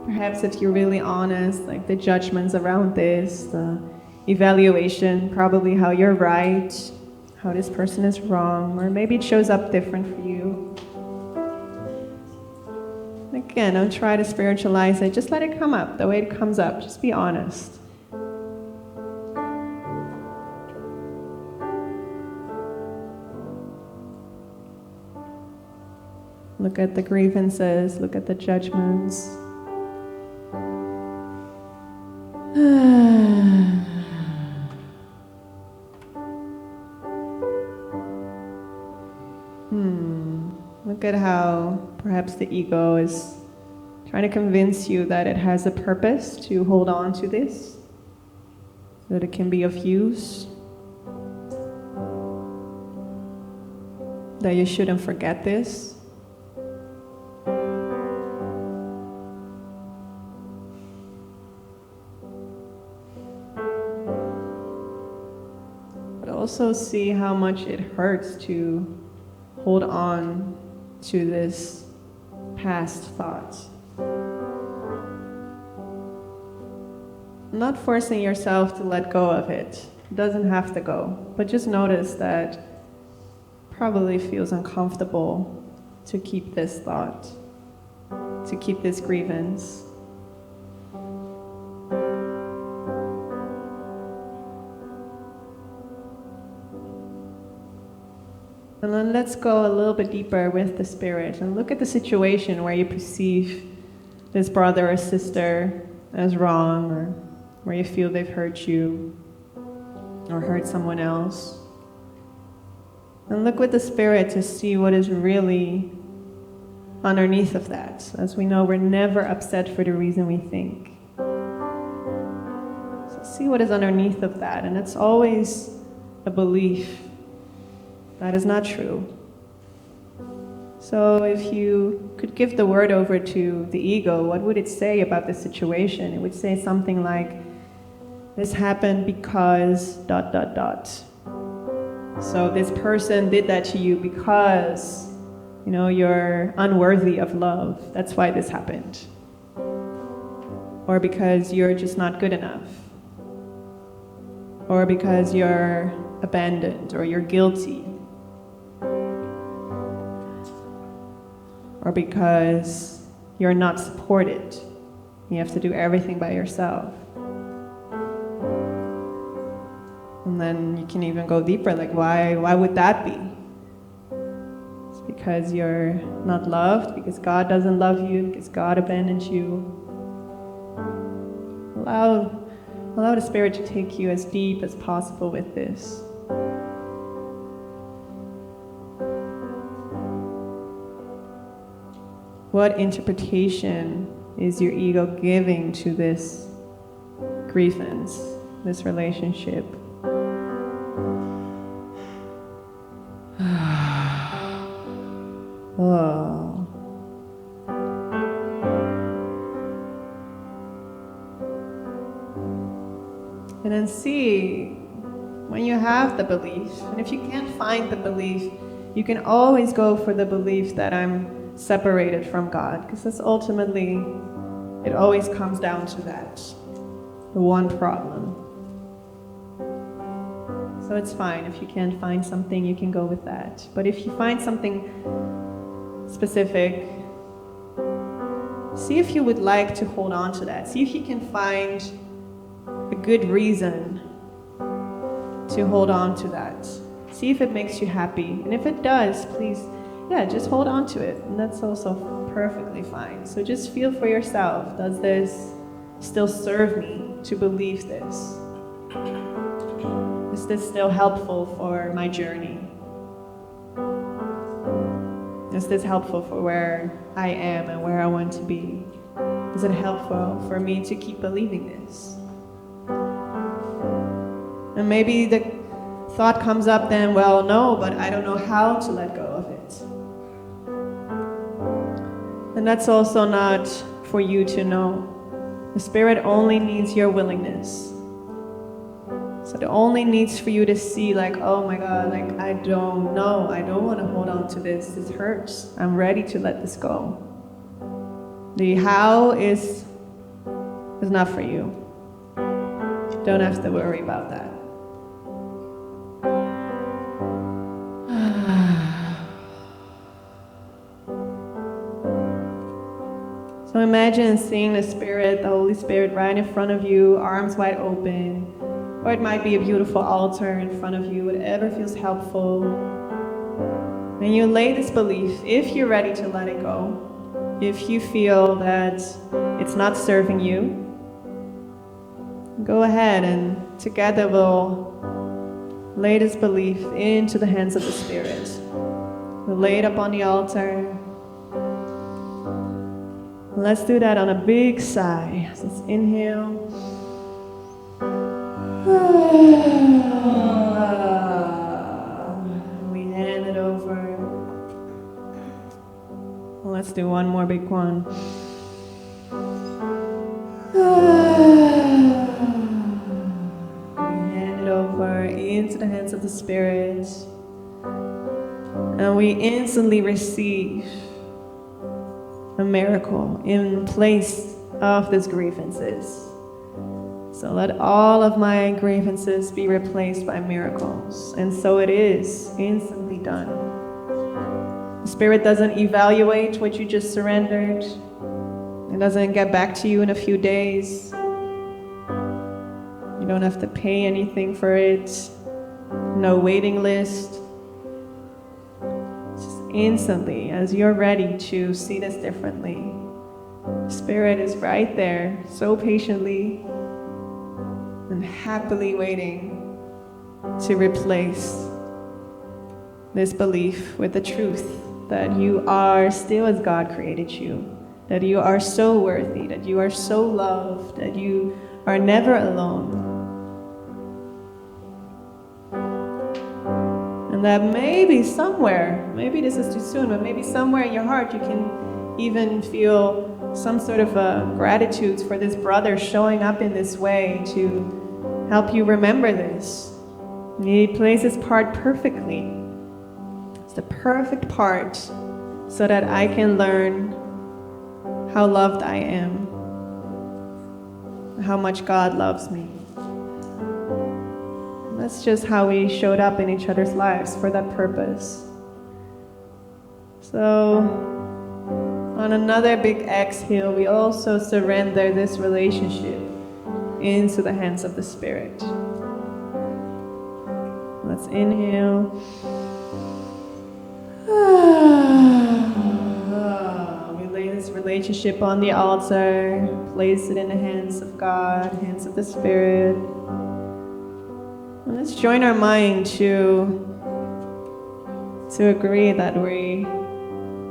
perhaps if you're really honest, like the judgments around this, the evaluation, probably how you're right, how this person is wrong, or maybe it shows up different for you. Again, don't try to spiritualize it. Just let it come up the way it comes up. Just be honest. Look at the grievances. Look at the judgments. Look at how perhaps the ego is trying to convince you that it has a purpose to hold on to this, so that it can be of use, that you shouldn't forget this. But also see how much it hurts to hold on to this past thought. Not forcing yourself to let go of it. It doesn't have to go. But just notice that it probably feels uncomfortable to keep this thought, to keep this grievance. And then let's go a little bit deeper with the spirit and look at the situation where you perceive this brother or sister as wrong, or where you feel they've hurt you or hurt someone else. And look with the spirit to see what is really underneath of that. As we know, we're never upset for the reason we think. So see what is underneath of that. And it's always a belief that is not true. So if you could give the word over to the ego, what would it say about the situation? It would say something like, this happened because ... So this person did that to you because, you're unworthy of love. That's why this happened. Or because you're just not good enough. Or because you're abandoned, or you're guilty. Or because you're not supported. You have to do everything by yourself. And then you can even go deeper, like why would that be? It's because you're not loved, because God doesn't love you, because God abandoned you. Allow the Spirit to take you as deep as possible with this. What interpretation is your ego giving to this grievance, this relationship? Oh. And then see, when you have the belief, and if you can't find the belief, you can always go for the belief that I'm separated from God, because that's ultimately, it always comes down to that, the one problem. So it's fine, if you can't find something, you can go with that. But if you find something specific, see if you would like to hold on to that. See if you can find a good reason to hold on to that. See if it makes you happy. And if it does, please, just hold on to it. And that's also perfectly fine. So just feel for yourself. Does this still serve me to believe this? Is this still helpful for my journey? Is this helpful for where I am and where I want to be? Is it helpful for me to keep believing this? And maybe the thought comes up then, well, no, but I don't know how to let go of it. And that's also not for you to know. The Spirit only needs your willingness. So it only needs for you to see like, oh my God, like I don't know. I don't want to hold on to this. This hurts. I'm ready to let this go. The how is not for you. Don't have to worry about that. So imagine seeing the Spirit, the Holy Spirit right in front of you, arms wide open. Or it might be a beautiful altar in front of you, whatever feels helpful. And you lay this belief, if you're ready to let it go, if you feel that it's not serving you, go ahead and together we'll lay this belief into the hands of the Spirit. We'll lay it up on the altar. Let's do that on a big sigh. So let's inhale. We hand it over. Let's do one more big one. We hand it over into the hands of the Spirit. And we instantly receive a miracle in place of these grievances. So let all of my grievances be replaced by miracles. And so it is instantly done. The Spirit doesn't evaluate what you just surrendered. It doesn't get back to you in a few days. You don't have to pay anything for it. No waiting list. Just instantly, as you're ready to see this differently, the Spirit is right there, so patiently and happily waiting to replace this belief with the truth that you are still as God created you, that you are so worthy, that you are so loved, that you are never alone. And that maybe somewhere, maybe this is too soon, but maybe somewhere in your heart you can even feel some sort of a gratitude for this brother showing up in this way to help you remember this. He plays his part perfectly. It's the perfect part so that I can learn how loved I am, how much God loves me. That's just how we showed up in each other's lives for that purpose. So, on another big exhale, we also surrender this relationship into the hands of the Spirit. Let's inhale. We lay this relationship on the altar, place it in the hands of God, hands of the Spirit. And let's join our mind to agree that we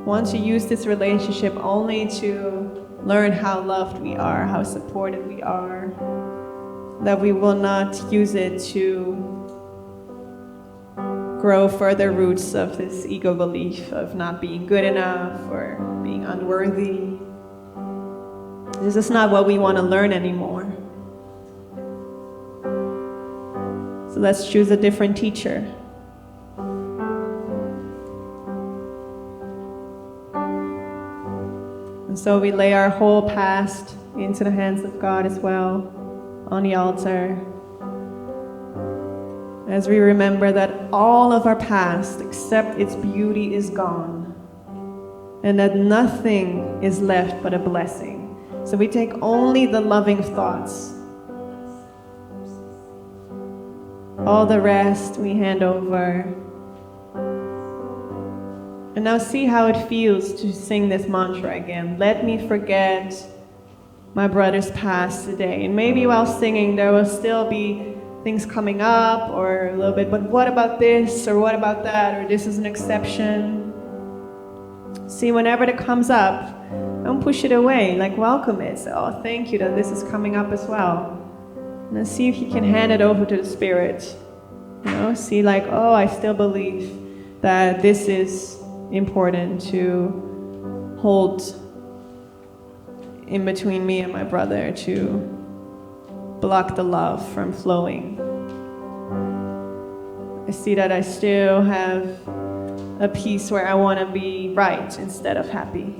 want to use this relationship only to learn how loved we are, how supported we are, that we will not use it to grow further roots of this ego belief of not being good enough or being unworthy. This is not what we want to learn anymore. So let's choose a different teacher. And so we lay our whole past into the hands of God as well on the altar. As we remember that all of our past, except its beauty, is gone. And that nothing is left but a blessing. So we take only the loving thoughts. All the rest we hand over. And now see how it feels to sing this mantra again. Let me forget my brother's past today. And maybe while singing there will still be things coming up or a little bit, but what about this or what about that, or this is an exception. See, whenever it comes up, don't push it away, like welcome it. Say, oh, thank you that this is coming up as well. And then see if you can hand it over to the Spirit. You know, see like, oh, I still believe that this is important to hold in between me and my brother to block the love from flowing. I see that I still have a piece where I want to be right instead of happy.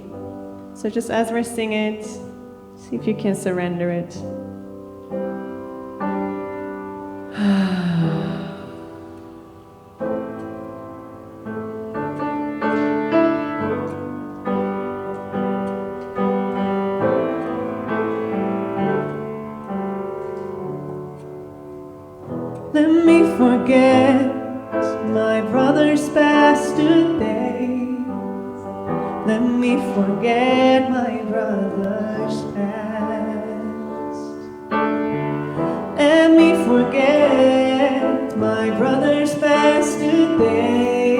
So just as we're singing it, see if you can surrender it. Let me forget my brother's bastard days. Let me forget my brother's past. Let me forget my brother's bastard days.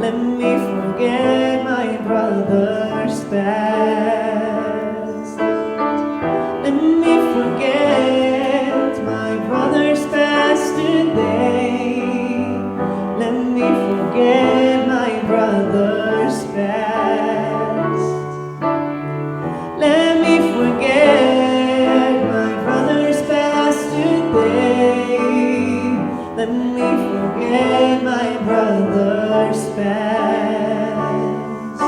Let me forget my brother's past. Let me forget my brother's past today. Let me forget my brother's past. Let me forget my brother's past today. Let me forget my brother's past.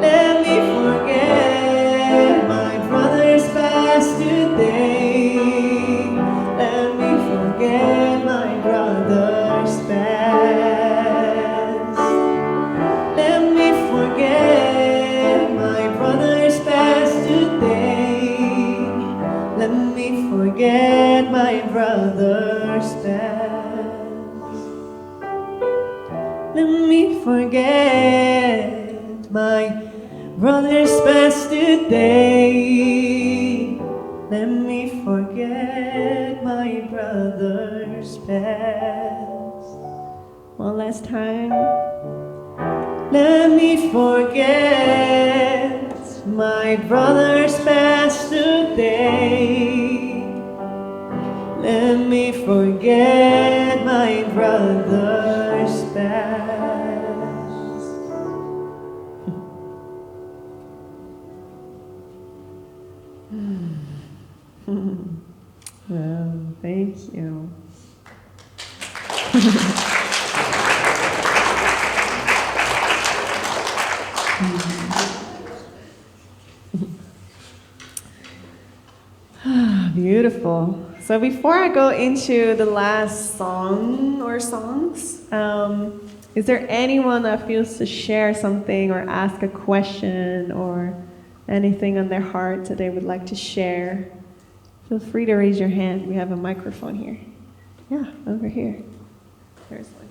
Let me forget my brother's past today. Let me forget my brother's past. Let me forget my brother's past today. Let me forget my brother's past. Let me forget my brother's past today. Let me forget my brother's past. One last time. Let me forget my brother's past today. Let me forget my brother's past. Well, thank you. Beautiful. So before I go into the last song or songs, is there anyone that feels to share something or ask a question or anything on their heart that they would like to share? Feel free to raise your hand. We have a microphone here. Yeah, over here. There's one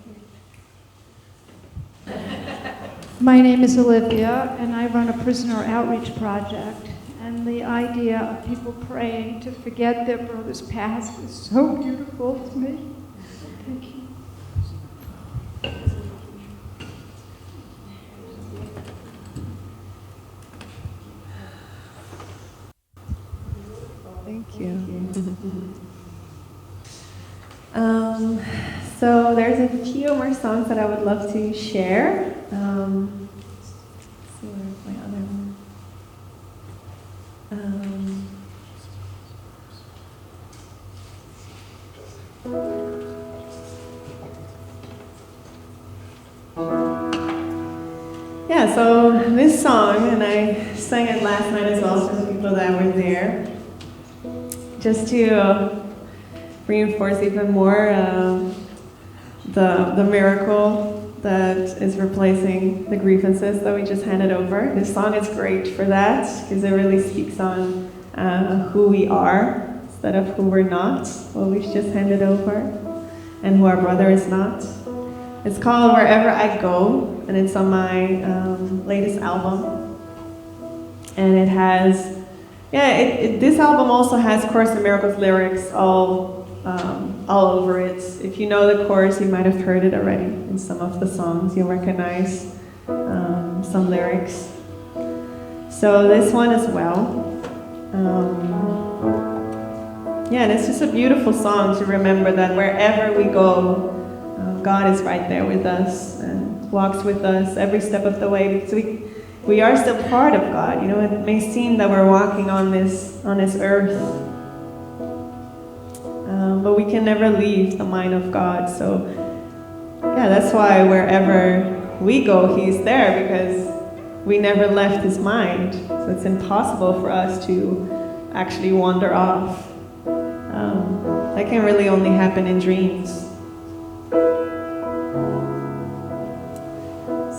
here. My name is Olivia, and I run a prisoner outreach project. And the idea of people praying to forget their brother's past is so beautiful to me. Thank you. Thank you. So there's a few more songs that I would love to share. Let's see, where's my other one? Yeah, so this song, and I sang it last night as well for the people that were there, just to reinforce even more the miracle that is replacing the grievances that we just handed over. This song is great for that because it really speaks on who we are instead of who we're not, what we've just handed over, and who our brother is not. It's called Wherever I Go, and it's on my latest album. And it has, this album also has Course in Miracles lyrics all over it. If you know the chorus, you might have heard it already in some of the songs. You'll recognize some lyrics. So this one as well. And it's just a beautiful song to remember that wherever we go, God is right there with us and walks with us every step of the way. Because we are still part of God. You know, it may seem that we're walking on this earth, but we can never leave the mind of God. So, yeah, that's why wherever we go, He's there, because we never left His mind. So it's impossible for us to actually wander off. That can really only happen in dreams.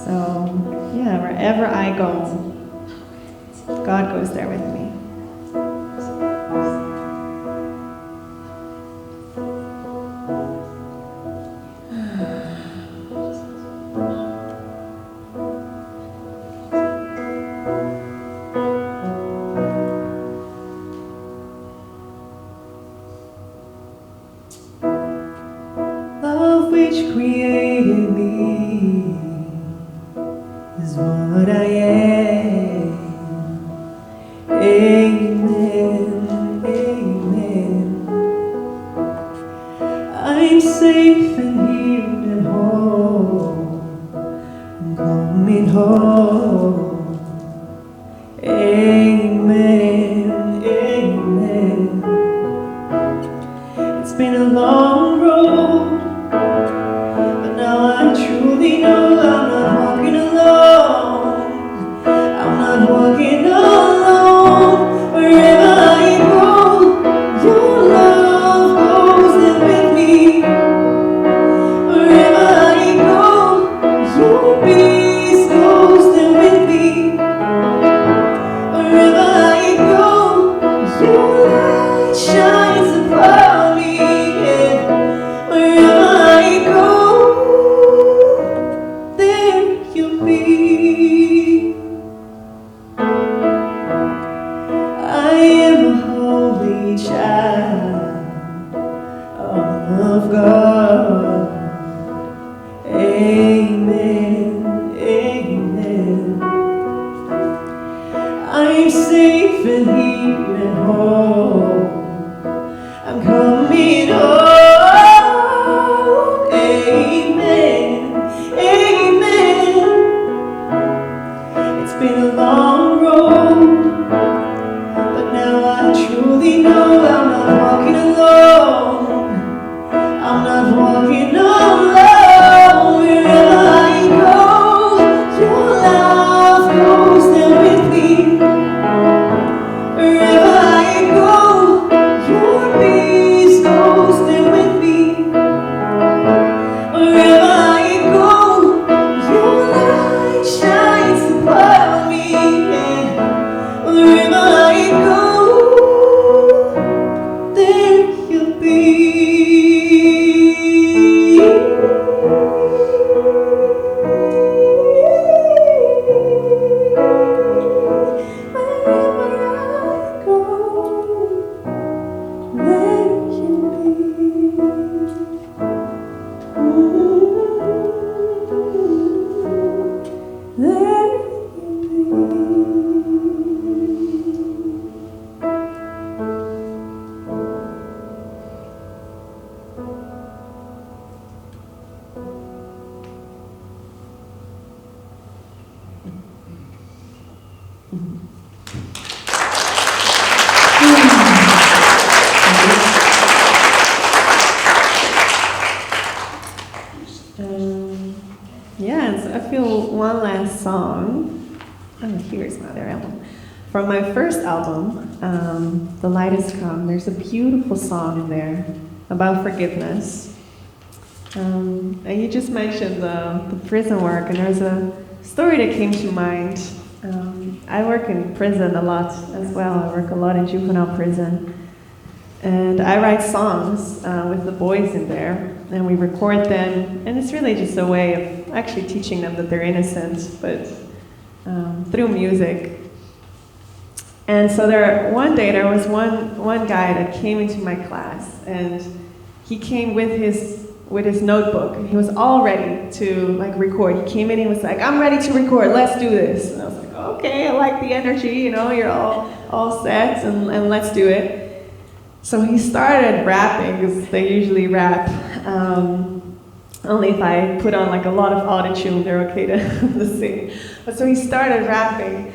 So, yeah, wherever I go, God goes there with me. Love which created me is what I am. Amen, amen. I'm safe and healed and whole. I'm coming home. Amen, amen. It's been a long road, but now I truly know I'm not walking alone. I'm not walking alone. Wherever I go, your love goes in with me. Wherever I go, your peace goes in with me. Wherever I go, your light shines upon me. Yeah. Wherever I go, there you'll be. I am a holy child of God. Amen, amen. I'm safe and healed and whole. I'm coming home. Amen, amen. It's been a long road, but now I truly know I'm not walking alone. I'm not walking alone. Wherever I go, your love goes there with me. Wherever I go, your peace goes there with me. Wherever I go, your light shines upon me. Yeah. Wherever I go, there you'll be. Wherever I go, there you'll be. There you'll Yeah, and so I feel one last song. Oh, here's another album. From my first album, The Light Has Come, there's a beautiful song in there about forgiveness. And you just mentioned the prison work, and there's a story that came to mind. I work in prison a lot as well. I work a lot in juvenile prison. And I write songs with the boys in there, and we record them, and it's really just a way of actually teaching them that they're innocent, but through music. And so one day there was one guy that came into my class, and he came with his notebook, and he was all ready to record. He came in, he was like, "I'm ready to record, let's do this." And I was like, okay, I like the energy, you're all set, and let's do it. So he started rapping, because they usually rap. Only if I put on like a lot of autotune, they're okay to sing. But so he started rapping,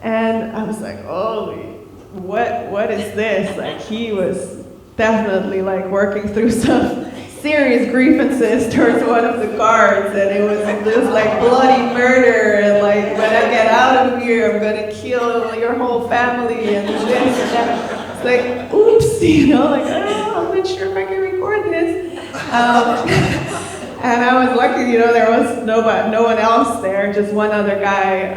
and I was like, holy, what is this? Like, he was definitely like working through some serious grievances towards one of the guards, and it was like bloody murder, and like, when I get out of here, I'm gonna kill your whole family, and this and that. It's like, oops, you know, like, oh, I'm not sure if I can record this. And I was lucky, you know, there was no one else there, just one other guy,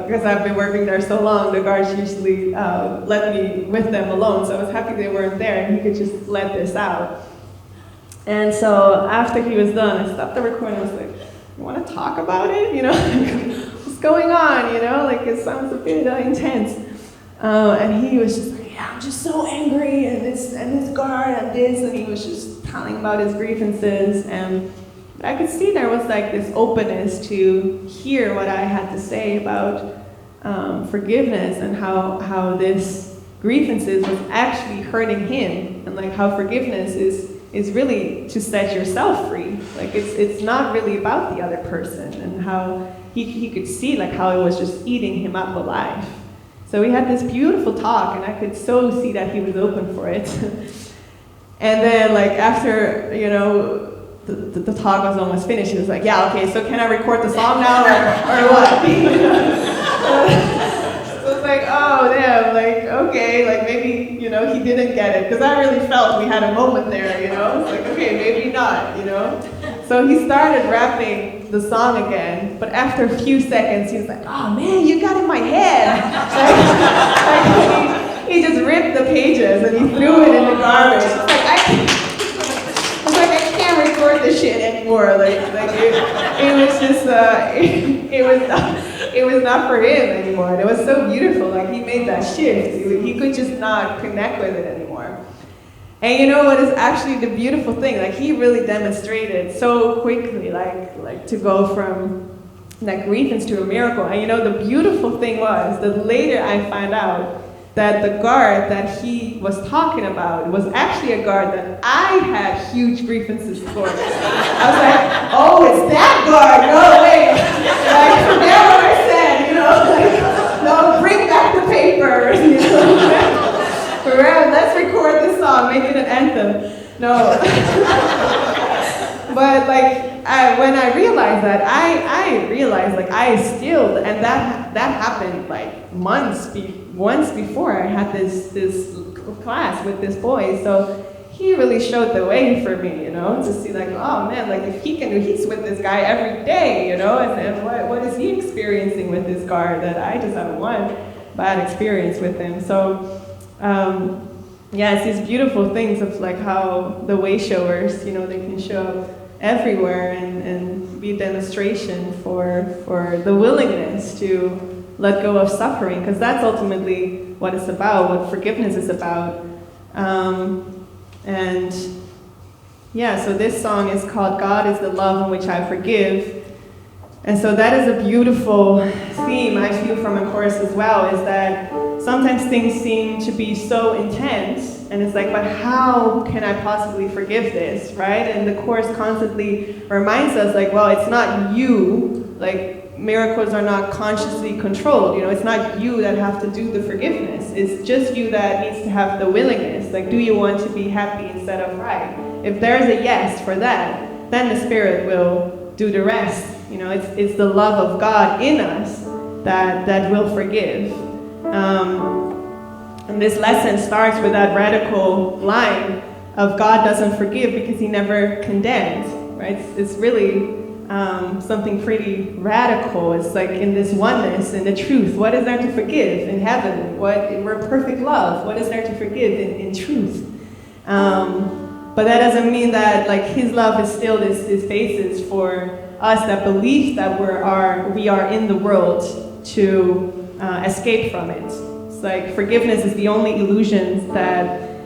because I've been working there so long, the guards usually let me with them alone, so I was happy they weren't there, and he could just let this out. And so after he was done, I stopped the recording. I was like, "You want to talk about it? You know, what's going on? You know, like it sounds a bit intense." And he was just like, "Yeah, I'm just so angry, and this guard and this," and he was just telling about his grievances. And I could see there was like this openness to hear what I had to say about forgiveness, and how this grievances was actually hurting him, and like how forgiveness is really to set yourself free. Like it's not really about the other person, and how he could see like how it was just eating him up alive. So we had this beautiful talk, and I could so see that he was open for it. And then like after, you know, the talk was almost finished, he was like, "Yeah, okay, so can I record the song now or what?" So it's like, oh damn, like okay, like maybe, you know, he didn't get it, because I really felt we had a moment there, you know. It's like, okay, maybe not, you know. So he started rapping the song again, but after a few seconds, he was like, "Oh man, you got in my head." Like he just ripped the pages and he threw it in the garbage. It's like I can't record this shit anymore. Like it was just it was not for him anymore. And it was so beautiful. Like he made that shift. He could just not connect with it anymore. And you know what is actually the beautiful thing? Like he really demonstrated so quickly, like to go from that grievance to a miracle. And you know, the beautiful thing was that later I found out that the guard that he was talking about was actually a guard that I had huge grievances towards. I was like, oh, it's that guard, no way. Like, forget what I said, you know, like, no, bring back the papers, you know. Let's record this song, make it an anthem. No. But like, when I realized that, I realized like I still, and that happened like once before I had this class with this boy. So he really showed the way for me, you know, to see like, oh man, like if he can do, he's with this guy every day, you know, and what is he experiencing with this guard that I just have one bad experience with him. So yeah, it's these beautiful things of like how the way showers, you know, they can show up everywhere and be a demonstration for the willingness to let go of suffering, because that's ultimately what it's about, what forgiveness is about. And yeah, so this song is called "God is the Love in Which I Forgive." And so that is a beautiful theme I feel from a chorus as well, is that sometimes things seem to be so intense, and it's like, but how can I possibly forgive this, right? And the chorus constantly reminds us, like, well, it's not you, like, miracles are not consciously controlled, you know, it's not you that have to do the forgiveness, it's just you that needs to have the willingness, like, do you want to be happy instead of right? If there's a yes for that, then the Spirit will do the rest, you know, it's the love of God in us that will forgive. And this lesson starts with that radical line of God doesn't forgive because he never condemns, right? It's really something pretty radical. It's like in this oneness, in the truth. What is there to forgive in heaven? We're perfect love. What is there to forgive in truth? But that doesn't mean that like his love is still this basis for us that believe that we are in the world to escape from it. It's like forgiveness is the only illusion that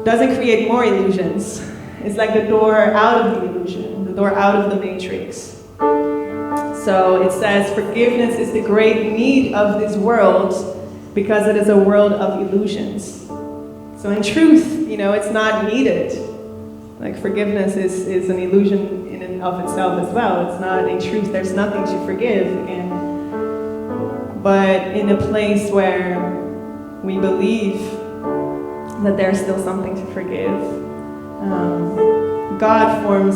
doesn't create more illusions. It's like the door out of the illusion, the door out of the matrix. So it says, forgiveness is the great need of this world because it is a world of illusions. So in truth, you know, it's not needed. Like forgiveness is an illusion in and of itself as well. It's not a truth. There's nothing to forgive. But in a place where we believe that there's still something to forgive, God forms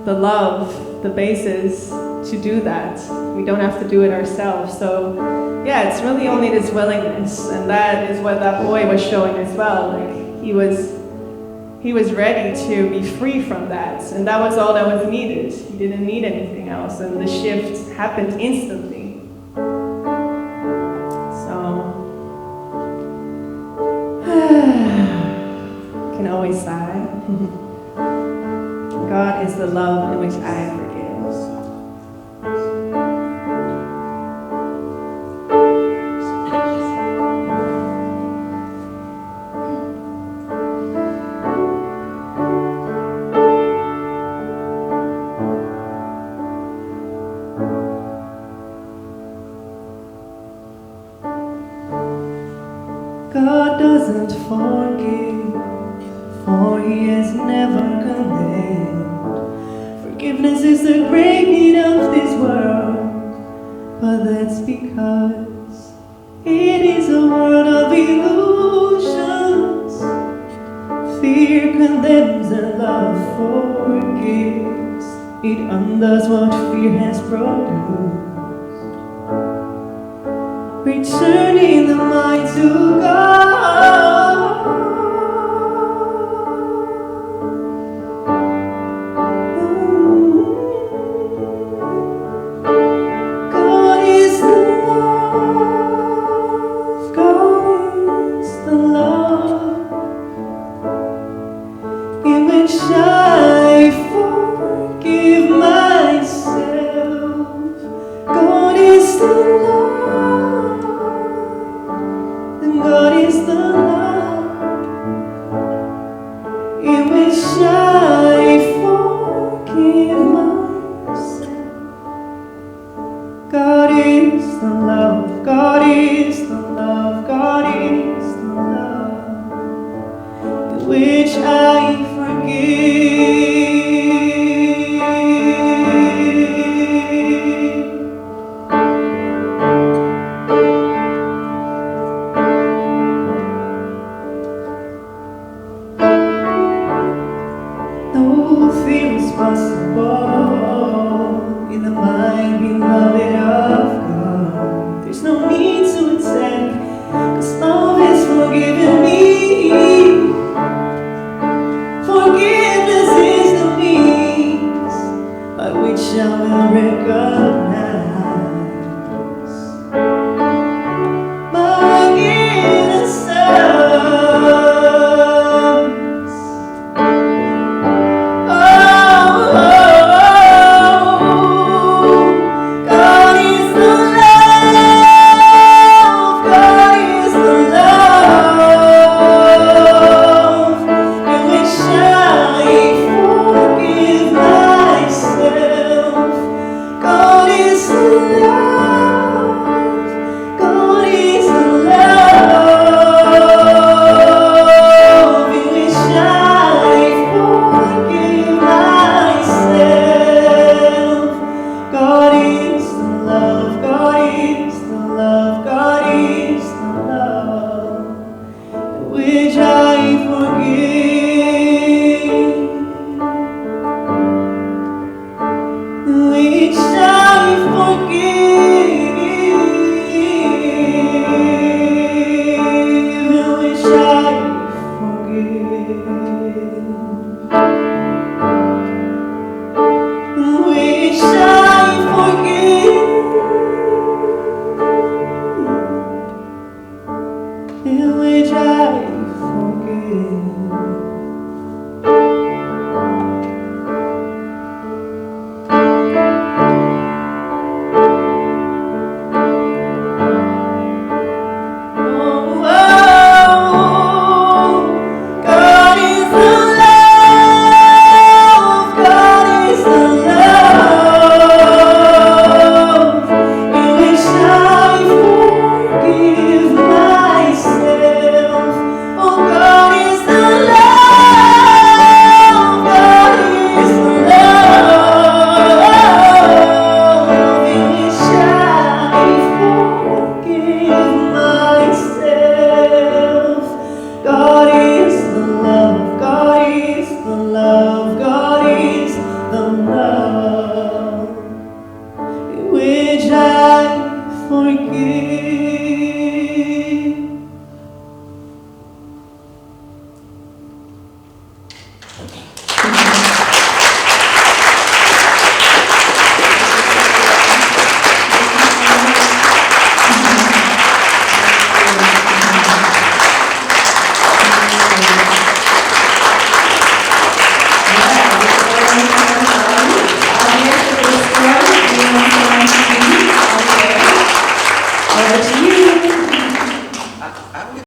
the love, the basis to do that. We don't have to do it ourselves. So yeah, it's really only this willingness, and that is what that boy was showing as well. Like he was ready to be free from that, and that was all that was needed. He didn't need anything else, and the shift happened instantly. So can always sigh. God is the love in which I forgive. God doesn't forgive, for He has never condemned. Forgiveness is the great need of this world, but that's because it is a world of illusions. Fear condemns and love forgives. It undoes what fear has produced. Returning the mind to God. God is the love. God is the love in which I forgive myself. God is the love. God is the love in which I forgive myself. God is the love, God is the love, God is the love in which I forgive. No fear is possible in the mind beloved of God. There's no need to attack, 'cause love has forgiven me. Forgiveness is the means by which I will recognize my innocence. God is the love, God is the love.